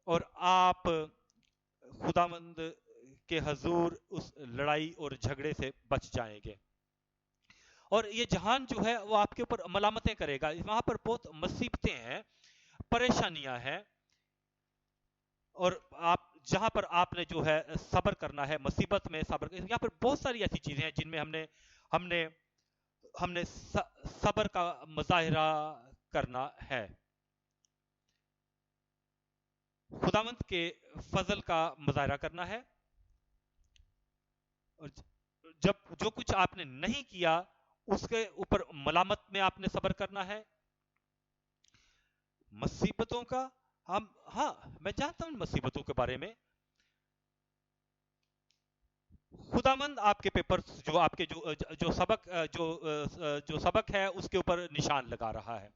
اور آپ خداوند کے حضور اس لڑائی اور جھگڑے سے بچ جائیں گے۔ اور یہ جہان جو ہے وہ آپ کے اوپر ملامتیں کرے گا، وہاں پر بہت مصیبتیں ہیں، پریشانیاں ہیں، اور جہاں پر آپ نے جو ہے صبر کرنا ہے، مصیبت میں صبر، یہاں پر بہت ساری ایسی چیزیں ہیں جن میں ہم نے صبر کا مظاہرہ کرنا ہے، خداوند کے فضل کا مظاہرہ کرنا ہے، اور جو کچھ آپ نے نہیں کیا اس کے اوپر ملامت میں آپ نے صبر کرنا ہے۔ مصیبتوں کا ہاں میں جانتا ہوں مصیبتوں کے بارے میں، خداوند آپ کے پیپرز جو آپ کے جو سبق جو سبق ہے اس کے اوپر نشان لگا رہا ہے،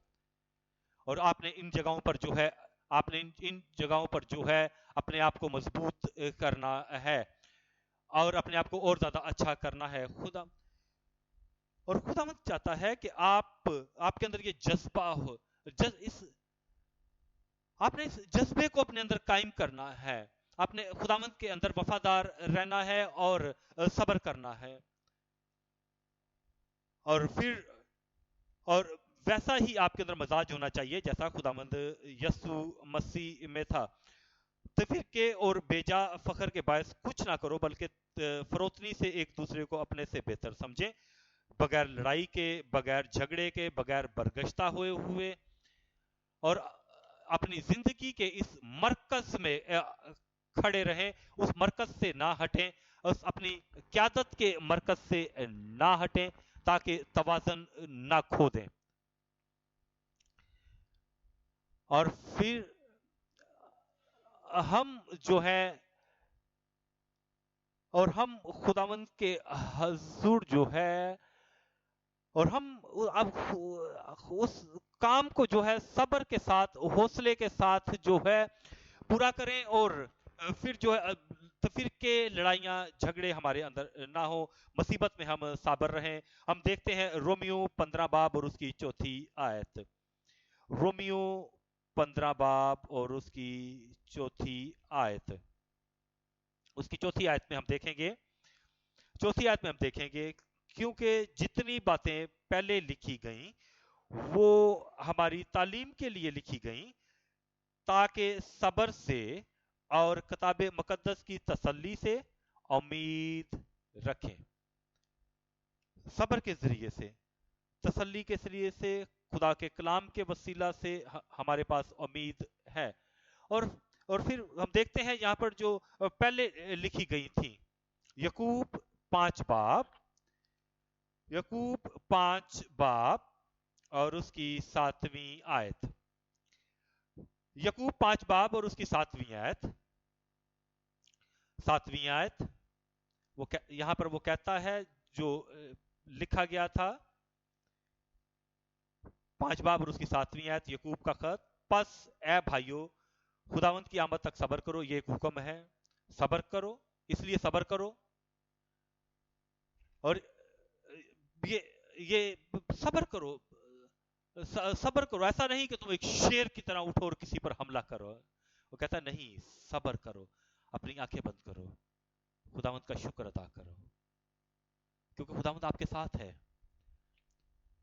اور آپ نے ان جگہوں پر جو ہے آپ نے ان جگہوں پر جو ہے اپنے آپ کو مضبوط کرنا ہے اور اپنے آپ کو اور زیادہ اچھا کرنا ہے اور خداوند چاہتا ہے کہ آپ کے اندر یہ جذبہ ہو، اس آپ نے اس جذبے کو اپنے اندر قائم کرنا ہے، آپ نے خداوند کے اندر وفادار رہنا ہے اور صبر کرنا ہے، اور پھر اور ویسا ہی آپ کے اندر مزاج ہونا چاہیے جیسا خداوند یسوع مسیح میں تھا۔ تفرقے اور بیجا فخر کے باعث کچھ نہ کرو، بلکہ فروتنی سے ایک دوسرے کو اپنے سے بہتر سمجھیں، بغیر لڑائی کے، بغیر جھگڑے کے، بغیر برگشتہ ہوئے اور اپنی زندگی کے اس مرکز میں کھڑے رہیں، اس مرکز سے نہ ہٹیں، اس اپنی قیادت کے مرکز سے نہ ہٹیں تاکہ توازن نہ کھو دیں۔ اور پھر ہم جو ہے اور ہم خداوند کے حضور جو ہے اور ہم اب اس کام کو جو ہے صبر کے ساتھ، حوصلے کے ساتھ جو ہے پورا کریں، اور پھر جو ہے فرقے، لڑائیاں، جھگڑے ہمارے اندر نہ ہو، مصیبت میں ہم صابر رہیں۔ ہم دیکھتے ہیں رومیو 15 باب اور اس کی 4 آیت، رومیو 15 باب اور اس کی 4 آیت، اس کی 4 آیت میں ہم دیکھیں گے، 4 آیت میں ہم دیکھیں گے کیونکہ جتنی باتیں پہلے لکھی گئیں وہ ہماری تعلیم کے لیے لکھی گئیں تاکہ صبر سے اور کتاب مقدس کی تسلی سے امید رکھیں۔ صبر کے ذریعے سے، تسلی کے ذریعے سے، خدا کے کلام کے وسیلہ سے ہمارے پاس امید ہے۔ اور پھر ہم دیکھتے ہیں یہاں پر جو پہلے لکھی گئی تھیں، یعقوب 5 باب، یعقوب 5 باب اور اس کی 7ویں آیت، یعقوب 5 باب اور اس کی 7ویں آیت، 7ویں آیت یہاں پر وہ کہتا ہے جو لکھا گیا تھا، 5 باب اور اس کی 7ویں آیت، یعقوب کا خط، پس اے بھائیو خداوند کی آمد تک صبر کرو، یہ ایک حکم ہے، صبر کرو، اس لیے صبر کرو، اور یہ صبر کرو، صبر کرو، ایسا نہیں کہ تم ایک شیر کی طرح اٹھو اور کسی پر حملہ کرو۔ وہ کہتا ہے نہیں، صبر کرو، اپنی آنکھیں بند کرو، خداوند کا شکر ادا کرو، کیونکہ خداوند آپ کے ساتھ ہے۔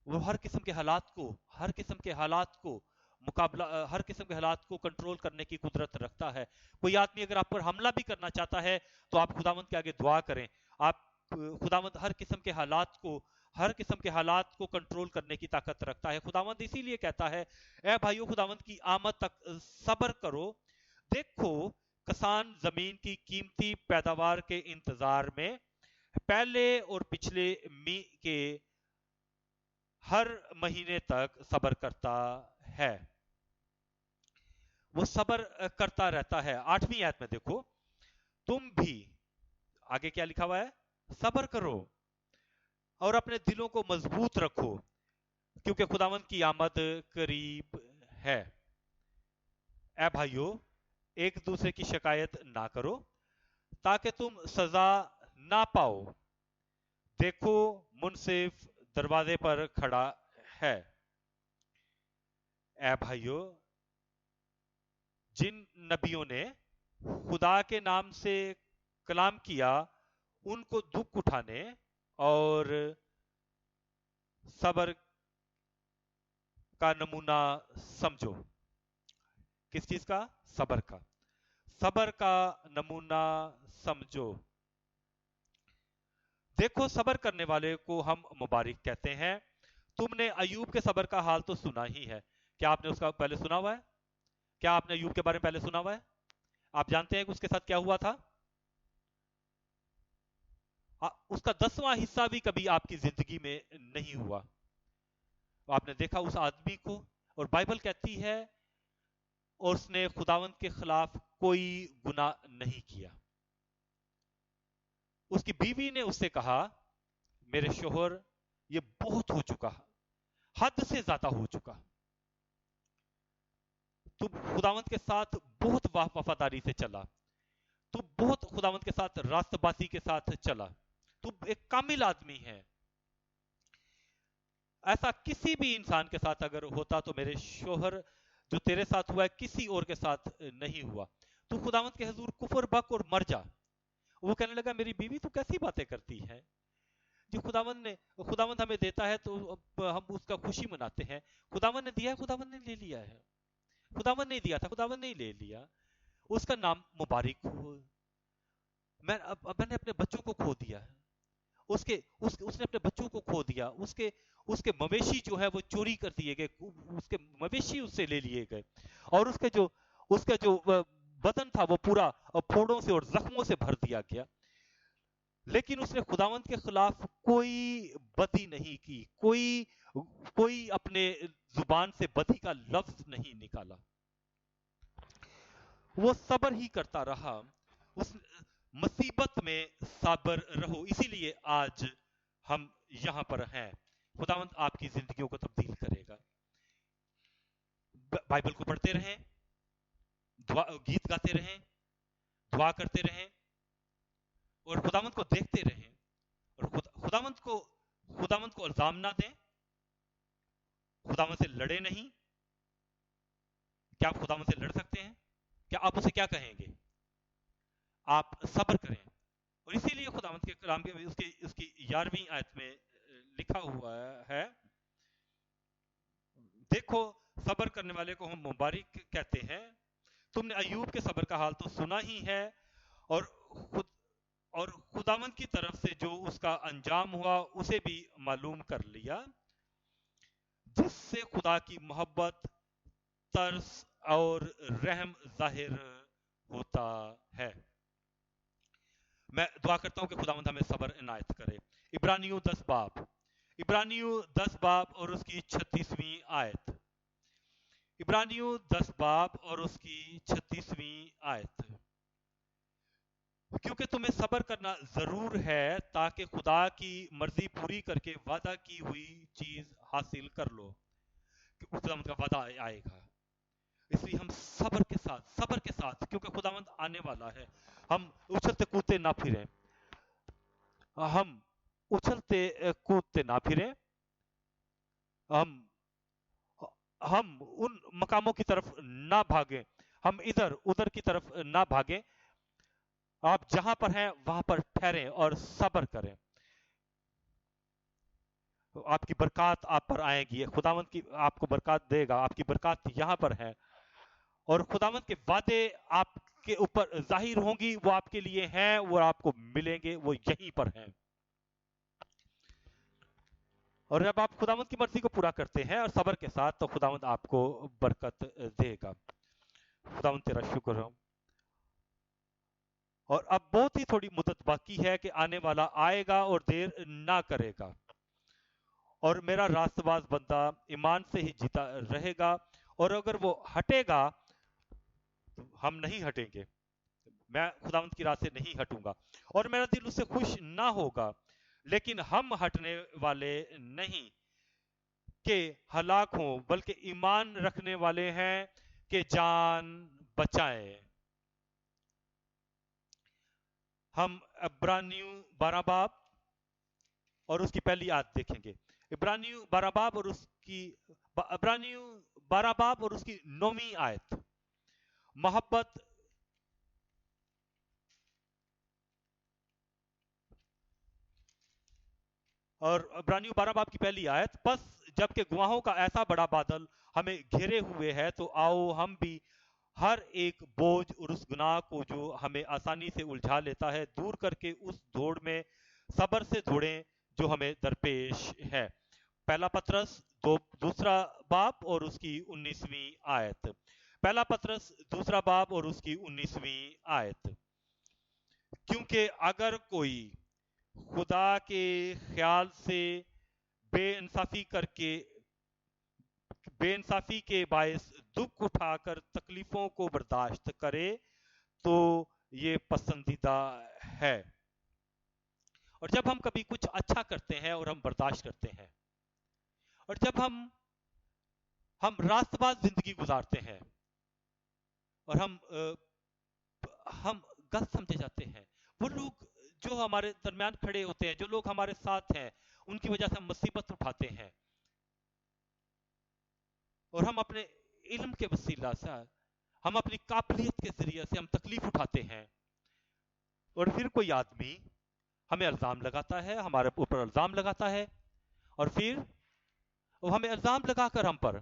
وہ ہر قسم کے حالات کو، ہر قسم کے حالات کو مقابلہ، ہر قسم کے حالات کو کنٹرول کرنے کی قدرت رکھتا ہے۔ کوئی آدمی اگر آپ پر حملہ بھی کرنا چاہتا ہے تو آپ خداوند کے آگے دعا کریں، آپ خداوند ہر قسم کے حالات کو کنٹرول کرنے کی طاقت رکھتا ہے۔ خداوند اسی لیے کہتا ہے اے بھائیو خداوند کی آمد تک صبر کرو، دیکھو کسان زمین کی قیمتی پیداوار کے انتظار میں پہلے اور پچھلے کے ہر مہینے تک صبر کرتا ہے، وہ صبر کرتا رہتا ہے۔ 8ویں آیت میں دیکھو، تم بھی، آگے کیا لکھا ہوا ہے، صبر کرو اور اپنے دلوں کو مضبوط رکھو کیونکہ خداوند کی آمد قریب ہے۔ اے بھائیو ایک دوسرے کی شکایت نہ کرو تاکہ تم سزا نہ پاؤ، دیکھو منصف دروازے پر کھڑا ہے۔ اے بھائیو جن نبیوں نے خدا کے نام سے کلام کیا ان کو دکھ اٹھانے اور صبر کا نمونہ سمجھو۔ کس چیز کا؟ صبر کا، صبر کا نمونہ سمجھو۔ دیکھو صبر کرنے والے کو ہم مبارک کہتے ہیں۔ تم نے ایوب کے صبر کا حال تو سنا ہی ہے، کیا آپ نے اس کا پہلے سنا ہوا ہے؟ کیا آپ نے ایوب کے بارے میں پہلے سنا ہوا ہے؟ آپ جانتے ہیں کہ اس کے ساتھ کیا ہوا تھا؟ اس کا 10واں حصہ بھی کبھی آپ کی زندگی میں نہیں ہوا۔ آپ نے دیکھا اس آدمی کو، اور بائبل کہتی ہے اور اس نے خداوند کے خلاف کوئی گناہ نہیں کیا، اس کی بیوی نے اس سے کہا میرے شوہر یہ بہت ہو چکا، حد سے زیادہ ہو چکا، تو خداوند کے ساتھ بہت وفاداری سے چلا، تو بہت خداوند کے ساتھ راست بازی کے ساتھ چلا، تو ایک کامل آدمی ہے، ایسا کسی بھی انسان کے ساتھ اگر ہوتا تو میرے شوہر جو تیرے ساتھ ہوا ہے کسی اور کے ساتھ نہیں ہوا، تو خداوند کے حضور کفر بک اور مر جا۔ وہ کہنے لگا میری بیوی تو کیسی باتیں کرتی ہے جی، خداوند ہمیں دیتا ہے تو ہم اس کا خوشی مناتے ہیں، خداوند نے دیا ہے، خداوند نے لے لیا ہے، خداوند نے دیا تھا، خداوند نے لے لیا، اس کا نام مبارک ہو۔ میں نے اپنے بچوں کو کھو دیا ہے، اس نے اپنے بچوں کو کھو دیا، اس کے مویشی جو ہے وہ چوری کر دیے گئے، اس کے مویشی اس سے لے لیے گئے، اور اس کا جو بدن تھا وہ پورا پھوڑوں سے اور زخموں سے بھر دیا گیا، لیکن اس نے خداوند کے خلاف کوئی بدی نہیں کی، کوئی اپنے زبان سے بدی کا لفظ نہیں نکالا، وہ صبر ہی کرتا رہا۔ اس مصیبت میں صابر رہو، اسی لیے آج ہم یہاں پر ہیں۔ خداوند آپ کی زندگیوں کو تبدیل کرے گا۔ بائبل کو پڑھتے رہیں، گیت گاتے رہیں، دعا کرتے رہیں، اور خداوند کو دیکھتے رہیں، اور خداوند کو الزام نہ دیں، خداوند سے لڑے نہیں۔ کیا آپ خداوند سے لڑ سکتے ہیں؟ کیا آپ اسے کیا کہیں گے؟ آپ صبر کریں، اور اسی لیے خداوند کے کلام کے اس کی 11ویں آیت میں لکھا ہوا ہے، دیکھو صبر کرنے والے کو ہم مبارک کہتے ہیں، تم نے ایوب کے صبر کا حال تو سنا ہی ہے، اور خداوند کی طرف سے جو اس کا انجام ہوا اسے بھی معلوم کر لیا، جس سے خدا کی محبت، ترس اور رحم ظاہر ہوتا ہے۔ میں دعا کرتا ہوں کہ خداوند ہمیں صبر عنایت کرے۔ عبرانیوں 10 باب اور اس کی 36ویں آیت۔ عبرانیوں 10 باب اور اس کی 36ویں آیت۔ کیونکہ تمہیں صبر کرنا ضرور ہے تاکہ خدا کی مرضی پوری کر کے وعدہ کی ہوئی چیز حاصل کر لو، کہ خداوند کا وعدہ آئے گا، اس لیے ہم صبر کے ساتھ کیونکہ خداوند آنے والا ہے، ہم اچھلتے کودتے نہ پھریں، ہم اچھلتے کودتے نہ پھریں، ہم ان مقاموں کی طرف نہ بھاگیں، ہم ادھر ادھر کی طرف نہ بھاگیں، آپ جہاں پر ہیں وہاں پر ٹھہریں اور صبر کریں، آپ کی برکات آپ پر آئیں گی، خداوند کی آپ کو برکات دے گا، آپ کی برکات یہاں پر ہے، اور خداوند کے وعدے آپ کے اوپر ظاہر ہوں گی، وہ آپ کے لیے ہیں، وہ آپ کو ملیں گے، وہ یہیں پر ہیں، اور جب آپ خداوند کی مرضی کو پورا کرتے ہیں اور صبر کے ساتھ تو خداوند آپ کو برکت دے گا۔ خداوند تیرا شکر ہو، اور اب بہت ہی تھوڑی مدت باقی ہے کہ آنے والا آئے گا اور دیر نہ کرے گا، اور میرا راست باز بندہ ایمان سے ہی جیتا رہے گا، اور اگر وہ ہٹے گا تو ہم نہیں ہٹیں گے، میں خداوند کی راہ سے نہیں ہٹوں گا، اور میرا دل اس سے خوش نہ ہوگا، لیکن ہم ہٹنے والے نہیں کہ ہلاک ہوں، بلکہ ایمان رکھنے والے ہیں کہ جان بچائیں۔ ہم عبرانیوں 12 باب اور اس کی پہلی آیت دیکھیں گے۔ عبرانیوں 12 باب اور اس کی 9ویں آیت۔ محبت اور عبرانیوں 12 باب کی پہلی آیت، پس جبکہ گواہوں کا ایسا بڑا بادل ہمیں گھیرے ہوئے ہے تو آؤ ہم بھی ہر ایک بوجھ اور اس گناہ کو جو ہمیں آسانی سے الجھا لیتا ہے دور کر کے اس دوڑ میں صبر سے دوڑیں جو ہمیں درپیش ہے۔ پہلا پطرس 2 باب اور اس کی 19ویں آیت۔ پہلا پطرس 2 باب اور اس کی 19ویں آیت۔ کیونکہ اگر کوئی خدا کے خیال سے بے انصافی کے باعث دکھ اٹھا کر تکلیفوں کو برداشت کرے تو یہ پسندیدہ ہے۔ اور جب ہم کبھی کچھ اچھا کرتے ہیں اور ہم برداشت کرتے ہیں، اور جب ہم راست باز زندگی گزارتے ہیں اور ہم غلط سمجھے جاتے ہیں، وہ لوگ جو ہمارے درمیان کھڑے ہوتے ہیں، جو لوگ ہمارے ساتھ ہیں، ان کی وجہ سے ہم مصیبت اٹھاتے ہیں، اور ہم اپنے علم کے وسیلہ سے، ہم اپنی قابلیت کے ذریعے سے ہم تکلیف اٹھاتے ہیں، اور پھر کوئی آدمی ہمیں الزام لگاتا ہے، ہمارے اوپر الزام لگاتا ہے، اور پھر وہ ہمیں الزام لگا کر ہم پر،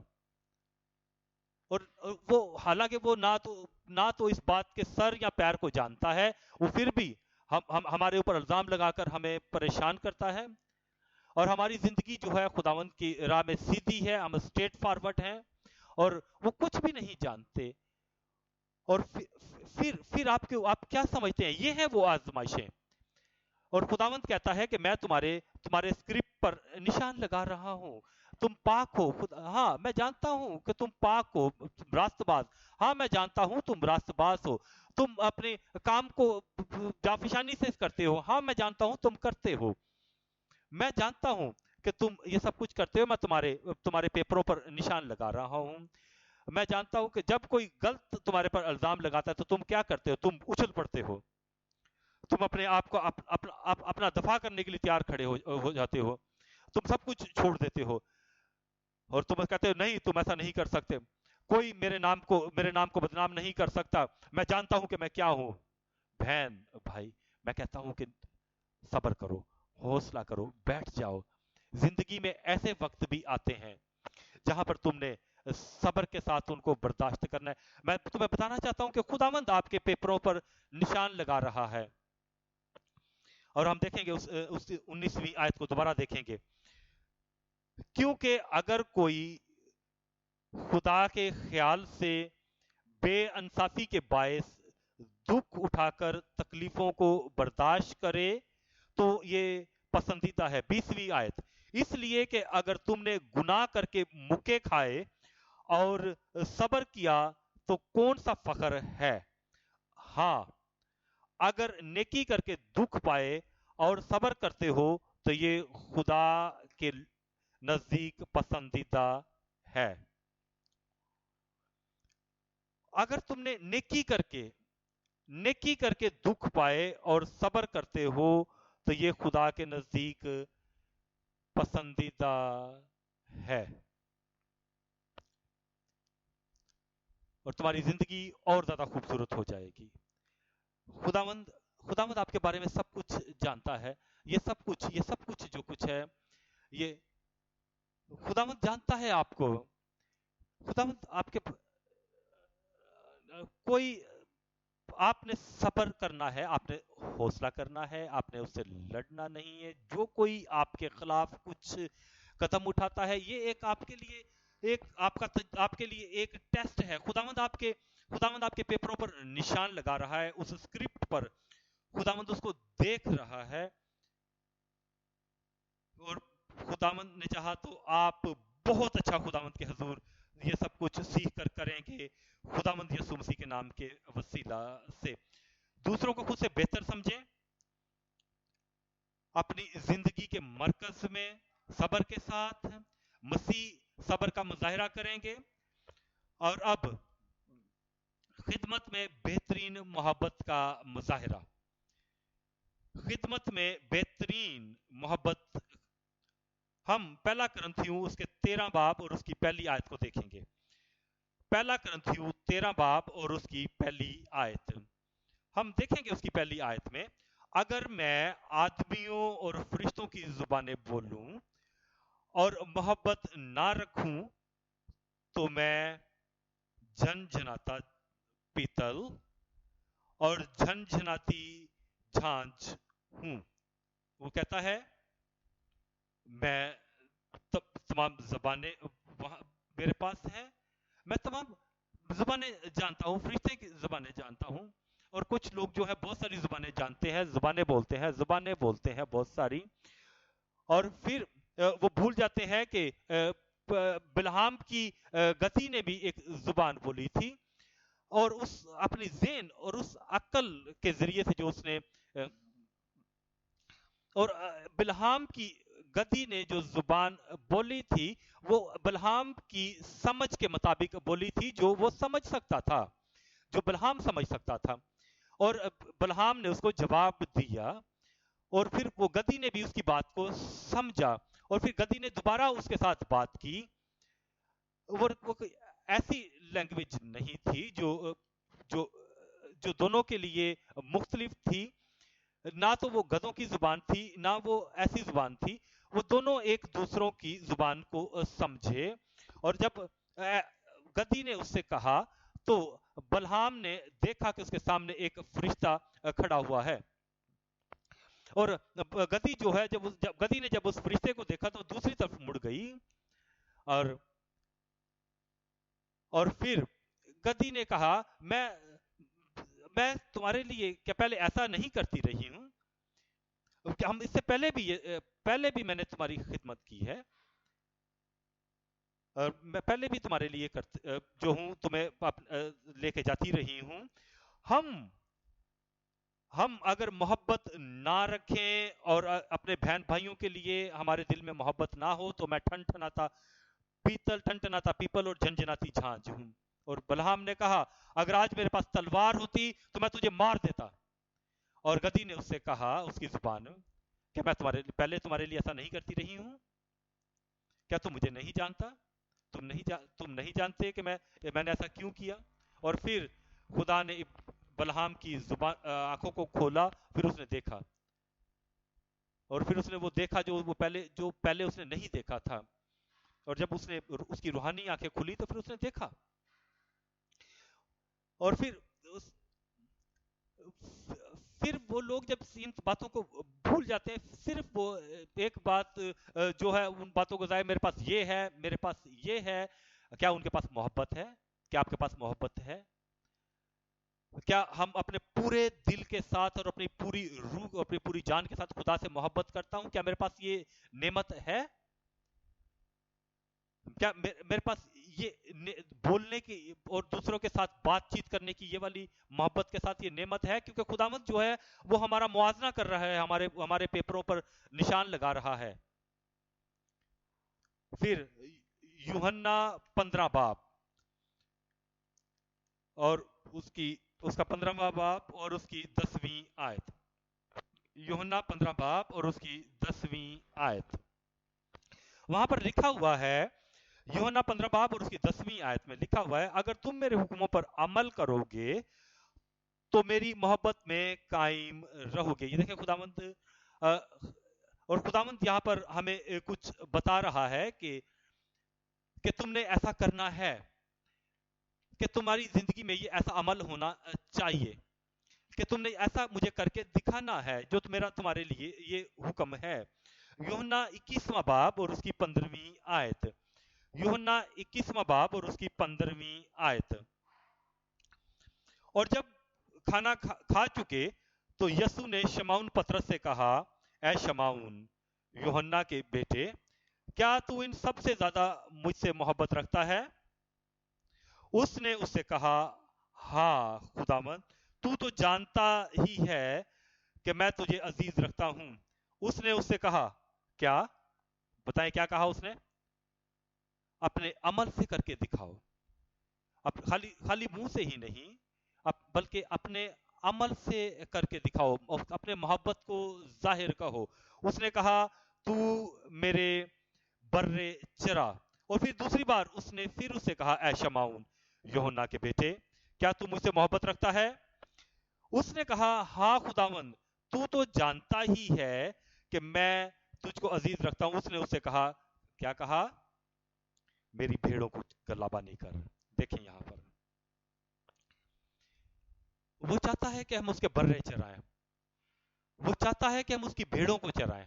اور وہ حالانکہ وہ نہ تو اس بات کے سر یا پیر کو جانتا ہے، وہ پھر بھی ہمارے اوپر الزام لگا کر ہمیں پریشان کرتا ہے، اور ہماری زندگی جو ہے خداوند کی راہ میں سیدھی ہے، ہم اسٹریٹ فارورڈ ہیں، اور وہ کچھ بھی نہیں جانتے، اور پھر آپ کیا سمجھتے ہیں یہ ہے وہ آزمائشیں؟ اور خداوند کہتا ہے کہ میں تمہارے اسکرپٹ پر نشان لگا رہا ہوں، تم پاک ہو، ہاں میں جانتا ہوں کہ تم پاک ہو، راست باز، ہاں میں جانتا ہوں تم راست باز ہو، تم اپنے کام کو جافشانی سے کرتے ہو، ہاں میں جانتا ہوں تم کرتے ہو، میں جانتا ہوں کہ تم یہ سب کچھ کرتے ہو، میں تمہارے پیپروں پر نشان لگا رہا ہوں، میں جانتا ہوں کہ جب کوئی غلط تمہارے پر الزام لگاتا ہے تو تم کیا کرتے ہو، تم اچھل پڑتے ہو، تم اپنے آپ کو اپنا دفاع کرنے کے لیے تیار کھڑے ہو جاتے ہو، تم سب کچھ چھوڑ دیتے ہو، اور تم کہتے ہو نہیں تم ایسا نہیں کر سکتے، کوئی میرے نام کو بدنام نہیں کر سکتا، میں جانتا ہوں کہ میں کیا ہوں۔ بہن بھائی، میں کہتا ہوں کہ صبر کرو، حوصلہ کرو، بیٹھ جاؤ، زندگی میں ایسے وقت بھی آتے ہیں جہاں پر تم نے صبر کے ساتھ ان کو برداشت کرنا ہے۔ میں تمہیں بتانا چاہتا ہوں کہ خداوند آپ کے پیپروں پر نشان لگا رہا ہے، اور ہم دیکھیں گے اس 19ویں آیت کو دوبارہ دیکھیں گے، کیونکہ اگر کوئی خدا کے خیال سے بے انصافی کے باعث دکھ اٹھا کر تکلیفوں کو برداشت کرے تو یہ پسندیدہ ہے۔ 20ویں آیت، اس لیے کہ اگر تم نے گناہ کر کے مکے کھائے اور صبر کیا تو کون سا فخر ہے، ہاں اگر نیکی کر کے دکھ پائے اور صبر کرتے ہو تو یہ خدا کے نزدیک پسندیدہ ہے۔ اگر تم نے نیکی کر کے دکھ پائے اور صبر کرتے ہو تو یہ خدا کے نزدیک پسندیدہ ہے، اور تمہاری زندگی اور زیادہ خوبصورت ہو جائے گی۔ خداوند آپ کے بارے میں سب کچھ جانتا ہے، یہ سب کچھ جو کچھ ہے یہ خداوند جانتا ہے آپ کو۔ خداوند آپ کے آپ نے صبر کرنا ہے، آپ نے حوصلہ کرنا ہے، آپ نے اس سے لڑنا نہیں ہے۔ جو کوئی آپ کے خلاف کچھ قدم اٹھاتا ہے یہ ایک آپ کے لیے ایک ٹیسٹ ہے۔ خداوند آپ کے پیپروں پر نشان لگا رہا ہے، اس اسکرپٹ پر خداوند اس کو دیکھ رہا ہے، اور خداوند نے چاہا تو آپ بہت اچھا خداوند کے حضور یہ سب کچھ سیکھ کر کریں گے، خداوند یسوع مسیح کے نام کے وسیلہ سے۔ دوسروں کو خود سے بہتر سمجھیں، اپنی زندگی کے مرکز میں صبر کے ساتھ مسیح صبر کا مظاہرہ کریں گے، اور اب خدمت میں بہترین محبت کا مظاہرہ۔ خدمت میں بہترین محبت، ہم پہلا کرنتھیوں اس کے 13 باب اور اس کی پہلی آیت کو دیکھیں گے۔ پہلا کرنتھیوں 13 باب اور اس کی پہلی آیت، ہم دیکھیں گے اس کی پہلی آیت میں، اگر میں آدمیوں اور فرشتوں کی زبانیں بولوں اور محبت نہ رکھوں تو میں جھنجھناتا پیتل اور جھنجھناتی جھانجھ ہوں۔ وہ کہتا ہے میں تمام زبانیں میرے پاس ہیں، میں تمام زبانیں جانتا ہوں، فرشتے کی زبانیں جانتا ہوں، اور کچھ لوگ جو ہے بہت ساری زبانیں جانتے ہیں، زبانیں بولتے ہیں بہت ساری، اور پھر وہ بھول جاتے ہیں کہ بلہام کی گتی نے بھی ایک زبان بولی تھی، اور اس اپنی ذہن اور اس عقل کے ذریعے سے جو اس نے اور بلہام کی گدی نے جو زبان بولی تھی وہ بلہام کی سمجھ کے مطابق بولی تھی، جو وہ سمجھ سکتا تھا، جو بلہام سمجھ سکتا تھا، اور بلہام نے اس کو جواب دیا، اور پھر وہ گدی نے بھی اس کی بات کو سمجھا، اور پھر گدی نے دوبارہ اس کے ساتھ بات کی، اور وہ ایسی لینگویج نہیں تھی جو جو جو دونوں کے لیے مختلف تھی، نہ تو وہ گدوں کی زبان تھی نہ وہ ایسی زبان تھی، وہ دونوں ایک دوسروں کی زبان کو سمجھے، اور جب گدی نے اس سے کہا تو بلہام نے دیکھا کہ اس کے سامنے ایک فرشتہ کھڑا ہوا ہے، اور گدی جو ہے جب گدی نے جب اس فرشتے کو دیکھا تو دوسری طرف مڑ گئی، اور پھر گدی نے کہا میں تمہارے لیے کیا پہلے ایسا نہیں کرتی رہی ہوں؟ کہ ہم اس سے پہلے بھی میں نے تمہاری خدمت کی ہے، اور میں پہلے بھی تمہارے لیے جو ہوں تمہیں لے کے جاتی رہی ہوں۔ ہم اگر محبت نہ رکھیں اور اپنے بہن بھائیوں کے لیے ہمارے دل میں محبت نہ ہو تو میں ٹھنٹھناتا پیپل اور جھنجھناتی جھانج ہوں۔ اور بلہام نے کہا اگر آج میرے پاس تلوار ہوتی تو میں تجھے مار دیتا، اور گدی نے اس سے کہا اس کی زبان کہ میں پہلے تمہارے لیے ایسا نہیں کرتی رہی ہوں؟ کیا تم مجھے نہیں جانتا؟ تم نہیں جانتے کہ میں نے ایسا کیوں کیا؟ اور پھر خدا نے بلہام کی آنکھوں کو کھولا، پھر اس نے دیکھا، اور پھر اس نے وہ دیکھا جو پہلے اس نے نہیں دیکھا تھا، اور جب اس کی روحانی آنکھیں کھلی تو پھر اس نے دیکھا، اور پھر وہ لوگ جب ان باتوں کو بھول جاتے ہیں، صرف وہ ایک بات جو ہے ان باتوں کو ظاہر، میرے پاس یہ ہے، میرے پاس یہ ہے، کیا ان کے پاس محبت ہے؟ کیا آپ کے پاس محبت ہے؟ کیا ہم اپنے پورے دل کے ساتھ اور اپنی پوری روح اپنی پوری جان کے ساتھ خدا سے محبت کرتا ہوں؟ کیا میرے پاس یہ نعمت ہے؟ کیا میرے پاس یہ بولنے کی اور دوسروں کے ساتھ بات چیت کرنے کی یہ والی محبت کے ساتھ یہ نعمت ہے؟ کیونکہ خداوند جو ہے وہ ہمارا موازنہ کر رہا ہے، ہمارے پیپروں پر نشان لگا رہا ہے۔ پھر یوحنا 15 باب اور اس کا 15واں باب اور اس کی 10ویں آیت۔ یوحنا 15 باب اور اس کی 10ویں آیت، وہاں پر لکھا ہوا ہے، یوحنا 15 باب اور اس کی 10ویں آیت میں لکھا ہوا ہے، اگر تم میرے حکموں پر عمل کرو گے تو میری محبت میں قائم رہو گے۔ یہ دیکھیں خداوند، اور خداوند یہاں پر ہمیں کچھ بتا رہا ہے کہ تم نے ایسا کرنا ہے، کہ تمہاری زندگی میں یہ ایسا عمل ہونا چاہیے، کہ تم نے ایسا مجھے کر کے دکھانا ہے جو تمہارے لیے یہ حکم ہے۔ یوحنا 21واں باب اور اس کی 15ویں آیت، یوحنا 21واں باب اور اس کی 15ویں آیت، اور جب کھانا کھا چکے تو یسوع نے شمعون پطرس سے کہا، اے شمعون یوحنا کے بیٹے، کیا تو ان سب سے زیادہ مجھ سے محبت رکھتا ہے؟ اس نے اس سے کہا، ہاں خداوند، تو جانتا ہی ہے کہ میں تجھے عزیز رکھتا ہوں۔ اس نے اس سے کہا، کیا؟ بتائیں کیا کہا اس نے؟ اپنے عمل سے کر کے دکھاؤ، خالی منہ سے ہی نہیں بلکہ اپنے عمل سے کر کے دکھاؤ، اپنے محبت کو ظاہر کہو۔ اس نے کہا، تو میرے برے چرا۔ اور پھر دوسری بار اس نے پھر اس سے کہا، اے شمعون یوحنا کے بیٹے، کیا تو مجھ سے محبت رکھتا ہے؟ اس نے کہا، ہاں خداوند، تو جانتا ہی ہے کہ میں تجھ کو عزیز رکھتا ہوں۔ اس نے اس سے کہا، کیا کہا؟ میری بھیڑوں کو گلابانی کر۔ دیکھیں یہاں پر وہ چاہتا ہے کہ ہم اس کے برے چرائیں، وہ چاہتا ہے کہ ہم اس کی بھیڑوں کو چرائیں،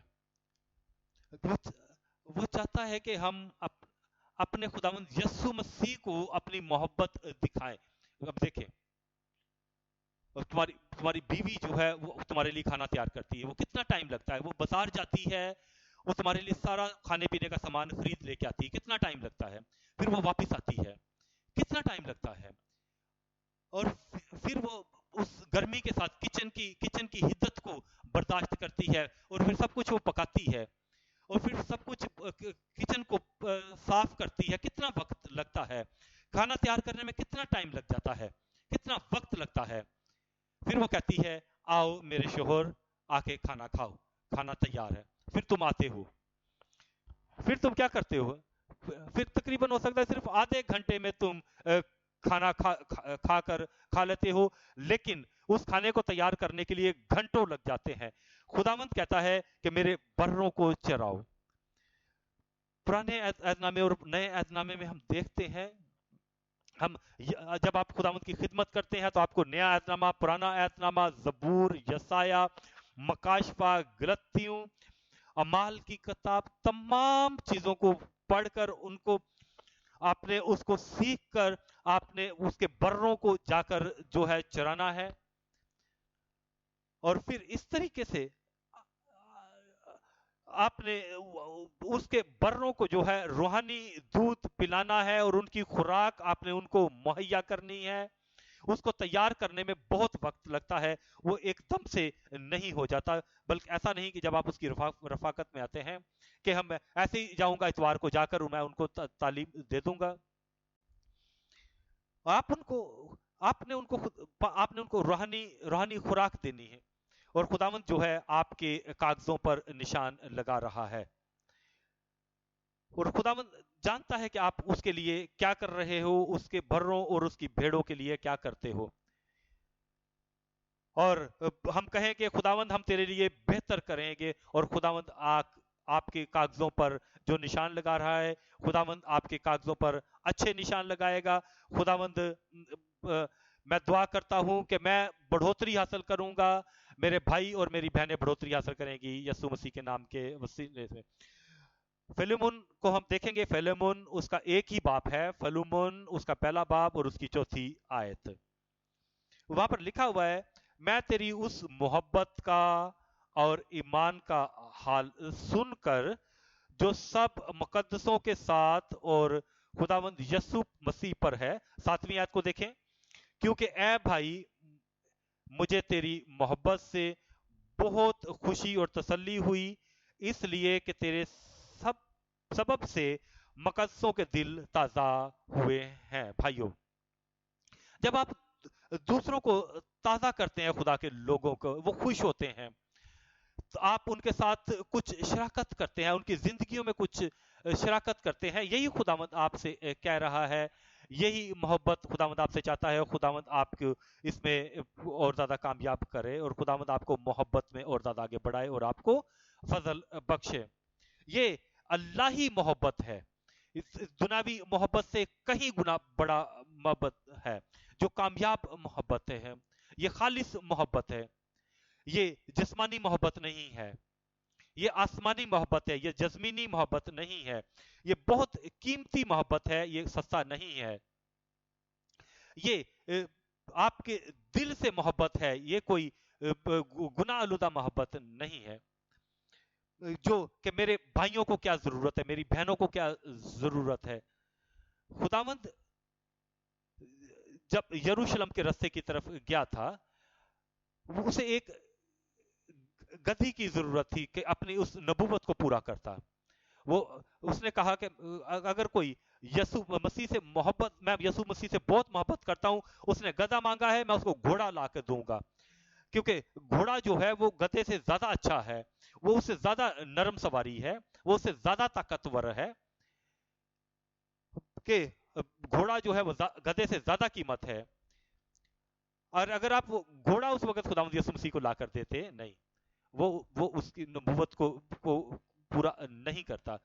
وہ چاہتا ہے کہ ہم اپنے خداوند یسوع مسیح کو اپنی محبت دکھائیں۔ اب دیکھیں، تمہاری بیوی جو ہے وہ تمہارے لیے کھانا تیار کرتی ہے، وہ کتنا ٹائم لگتا ہے؟ وہ بازار جاتی ہے، وہ تمہارے لیے سارا کھانے پینے کا سامان خرید لے کے آتی ہے، کتنا ٹائم لگتا ہے؟ پھر وہ واپس آتی ہے، کتنا ٹائم لگتا ہے؟ اور پھر وہ اس گرمی کے ساتھ کچن کی حدت کو برداشت کرتی ہے اور پھر سب کچھ وہ پکاتی ہے اور پھر سب کچھ کچن کو صاف کرتی ہے، کتنا وقت لگتا ہے، کھانا تیار کرنے میں کتنا ٹائم لگ جاتا ہے، کتنا وقت لگتا ہے. پھر وہ کہتی ہے آؤ میرے شوہر آ کے کھانا کھاؤ، کھانا تیار ہے. پھر تم آتے ہو، پھر تم کیا کرتے ہو؟ پھر تقریباً ہو سکتا ہے صرف آدھے گھنٹے میں تم کھانا کھا لیتے ہو، لیکن اس کھانے کو تیار کرنے کے لیے گھنٹوں لگ جاتے ہیں. خداوند کہتا ہے کہ میرے بروں کو چراؤ. پرانے عہد نامے اور نئے عہد نامے میں ہم دیکھتے ہیں، ہم جب آپ خداوند کی خدمت کرتے ہیں تو آپ کو نیا عہد نامہ، پرانا عہد نامہ، زبور، یسایہ، مکاشفہ، غلطیوں، اعمال کی کتاب، تمام چیزوں کو پڑھ کر ان کو آپ نے اس کو سیکھ کر آپ نے اس کے بروں کو جا کر جو ہے چرانا ہے. اور پھر اس طریقے سے آپ نے اس کے بروں کو جو ہے روحانی دودھ پلانا ہے اور ان کی خوراک آپ نے ان کو مہیا کرنی ہے. اس کو تیار کرنے میں بہت وقت لگتا ہے، وہ ایک دم سے نہیں ہو جاتا، بلکہ ایسا نہیں کہ جب آپ اس کی رفاقت میں آتے ہیں کہ ہم ایسے ہی جاؤں گا اتوار کو جا کر میں ان کو تعلیم دے دوں گا. آپ نے ان کو روحانی خوراک دینی ہے، اور خداوند جو ہے آپ کے کاغذوں پر نشان لگا رہا ہے، اور خداوند جانتا ہے کہ آپ اس کے لیے کیا کر رہے ہو، اس کے بروں اور اس کی بھیڑوں کے لیے کیا کرتے ہو. اور ہم کہیں کہ خداوند ہم تیرے لیے بہتر کریں گے، اور خداوند آپ کے کاغذوں پر جو نشان لگا رہا ہے، خداوند آپ کے کاغذوں پر اچھے نشان لگائے گا. خداوند میں دعا کرتا ہوں کہ میں بڑھوتری حاصل کروں گا، میرے بھائی اور میری بہنیں بڑھوتری حاصل کریں گی یسوع مسیح کے نام کے وسیلے سے. فلیمون کو ہم دیکھیں گے، فلیمون اس کا ایک ہی باپ ہے، فلیمون اس کا پہلا باپ اور اس کی 4 آیت. وہاں پر لکھا ہوا ہے، میں تیری اس محبت کا اور ایمان کا حال سن کر جو سب مقدسوں کے ساتھ اور خداوند یسوع مسیح پر ہے. 7ویں آیت کو دیکھیں، کیونکہ اے بھائی مجھے تیری محبت سے بہت خوشی اور تسلی ہوئی، اس لیے کہ تیرے سبب سے مقدسوں کے دل تازہ ہوئے ہیں. بھائیوں، جب آپ دوسروں کو تازہ کرتے ہیں، خدا کے لوگوں کو وہ خوش ہوتے ہیں، تو آپ ان کے ساتھ کچھ شراکت کرتے ہیں، ان کی زندگیوں میں کچھ شراکت کرتے ہیں. یہی خداوند آپ سے کہہ رہا ہے، یہی محبت خداوند آپ سے چاہتا ہے. خداوند آپ کو اس میں اور زیادہ کامیاب کرے، اور خداوند آپ کو محبت میں اور زیادہ آگے بڑھائے اور آپ کو فضل بخشے. یہ اللہ ہی محبت ہے، اس دنیاوی محبت سے کہیں گنا بڑا محبت ہے، جو کامیاب محبت ہے. یہ خالص محبت ہے، یہ جسمانی محبت نہیں ہے، یہ آسمانی محبت ہے، یہ جزمینی محبت نہیں ہے، یہ بہت قیمتی محبت ہے، یہ سستا نہیں ہے. یہ آپ کے دل سے محبت ہے، یہ کوئی گناہ آلودہ محبت نہیں ہے. جو کہ میرے بھائیوں کو کیا ضرورت ہے، میری بہنوں کو کیا ضرورت ہے. خداوند جب یروشلم کے راستے کی طرف گیا تھا، اسے ایک گدھی کی ضرورت تھی کہ اپنی اس نبوت کو پورا کرتا. اس نے کہا کہ اگر کوئی یسوع مسیح سے محبت، میں یسوع مسیح سے بہت محبت کرتا ہوں، اس نے گدھا مانگا ہے، میں اس کو گھوڑا لا کے دوں گا، کیونکہ گھوڑا جو ہے وہ گدھے سے زیادہ اچھا ہے، وہ اس سے زیادہ نرم سواری ہے، وہ اس سے زیادہ طاقتور ہے، کہ گھوڑا جو ہے وہ گدھے سے زیادہ قیمت ہے. اور اگر آپ وہ گھوڑا اس وقت خداوند یسوع مسیح کو لا کر دیتے، نہیں، وہ اس کی نبوت کو پورا نہیں کرتا،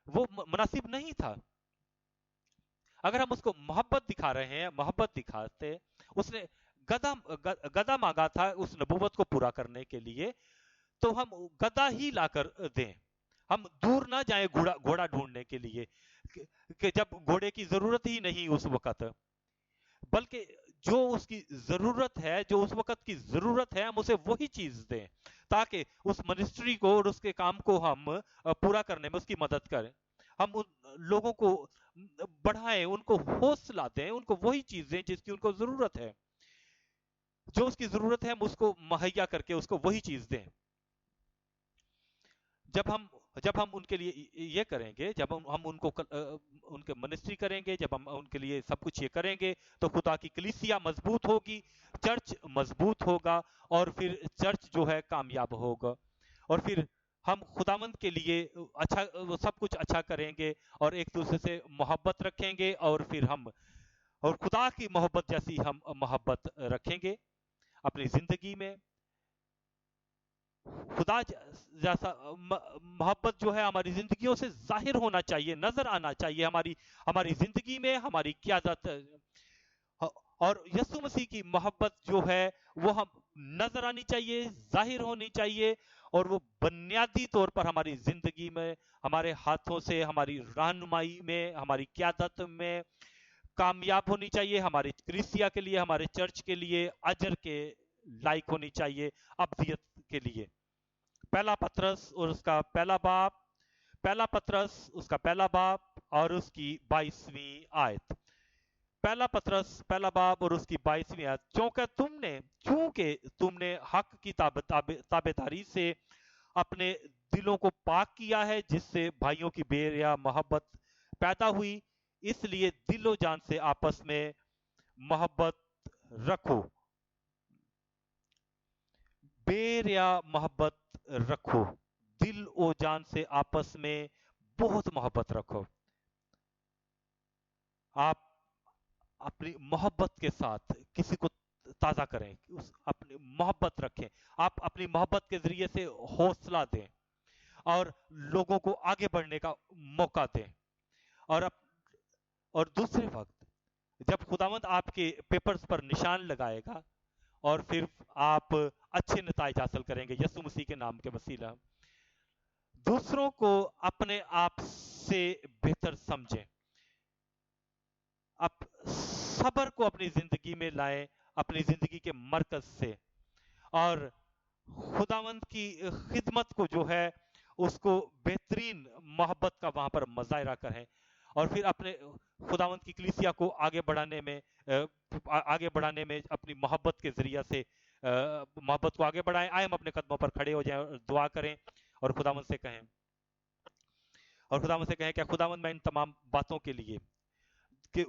وہ مناسب نہیں تھا. اگر ہم اس کو محبت دکھا رہے ہیں، محبت دکھاتے، اس نے گدھا مانگا تھا اس نبوت کو پورا کرنے کے لیے، تو ہم گدھا ہی لا کر دیں. ہم دور نہ جائیں گھوڑا ڈھونڈنے کے لیے، کہ جب گھوڑے کی ضرورت ہی نہیں اس وقت، بلکہ جو اس کی ضرورت ہے، جو اس وقت کی ضرورت ہے، ہم اسے وہی چیز دیں، تاکہ اس منسٹری کو اور اس کے کام کو ہم پورا کرنے میں اس کی مدد کریں. ہم ان لوگوں کو بڑھائیں، ان کو حوصلہ دیں، ان کو وہی چیز دیں جس کی ان کو ضرورت ہے. جو اس کی ضرورت ہے ہم اس کو مہیا کر کے اس کو وہی چیز دیں. جب ہم ان کے لیے یہ کریں گے، جب ہم ان کو ان کے منسٹری کریں گے، جب ہم ان کے لیے سب کچھ یہ کریں گے، تو خدا کی کلیسیا مضبوط ہوگی، چرچ مضبوط ہوگا، اور پھر چرچ جو ہے کامیاب ہوگا، اور پھر ہم خداوند کے لیے اچھا سب کچھ اچھا کریں گے، اور ایک دوسرے سے محبت رکھیں گے، اور پھر ہم اور خدا کی محبت جیسی ہم محبت رکھیں گے اپنی زندگی میں۔ خدا جیسا محبت جو ہے ہماری زندگیوں سے ظاہر ہونا چاہیے، نظر آنا چاہیے ہماری زندگی میں، ہماری قیادت، اور یسوع مسیح کی محبت جو ہے وہ ہم نظر آنی چاہیے، ظاہر ہونی چاہیے، اور وہ بنیادی طور پر ہماری زندگی میں، ہمارے ہاتھوں سے، ہماری رہنمائی میں، ہماری قیادت میں کامیاب ہونی چاہیے، ہماری کلیسیا کے لیے، ہمارے چرچ کے لیے اجر کے لائق ہونی چاہیے، ابدیت کے لیے۔ پہلا پطرس اور اس کا پہلا باب اور اس کی 22ویں آیت۔ پہلا پطرس پہلا باب اور اس کی 22ویں آیت۔ چونکہ تم نے حق کی تابعداری سے اپنے دلوں کو پاک کیا ہے، جس سے بھائیوں کی بے ریا محبت پیدا ہوئی، اس لیے دل و جان سے آپس میں محبت رکھو۔ بے ریا محبت رکھو، دل و جان سے آپس میں بہت محبت رکھو۔ آپ اپنی محبت کے ساتھ کسی کو تازہ کریں، اپنی محبت رکھیں، آپ اپنی محبت کے ذریعے سے حوصلہ دیں اور لوگوں کو آگے بڑھنے کا موقع دیں، اور دوسرے وقت جب خداوند آپ کے پیپرز پر نشان لگائے گا اور پھر آپ اچھے نتائج حاصل کریں گے یسوع مسیح کے نام کے وسیلہ، دوسروں کو اپنے آپ سے بہتر سمجھیں، اب صبر کو اپنی زندگی میں لائیں، اپنی زندگی کے مرکز سے، اور خداوند کی خدمت کو جو ہے اس کو بہترین محبت کا وہاں پر مظاہرہ کریں، اور پھر اپنے خداوند کی کلیسیا کو آگے بڑھانے میں اپنی محبت کے ذریعہ سے محبت کو آگے بڑھائیں۔ آئے ہم اپنے قدموں پر کھڑے ہو جائیں اور دعا کریں، اور خداوند سے کہیں کہ خداوند میں ان تمام باتوں کے لیے، کہ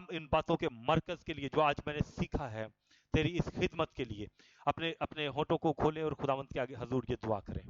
ان باتوں کے مرکز کے لیے جو آج میں نے سیکھا ہے، تیری اس خدمت کے لیے اپنے ہونٹوں کو کھولیں اور خداوند کے آگے حضور یہ دعا کریں۔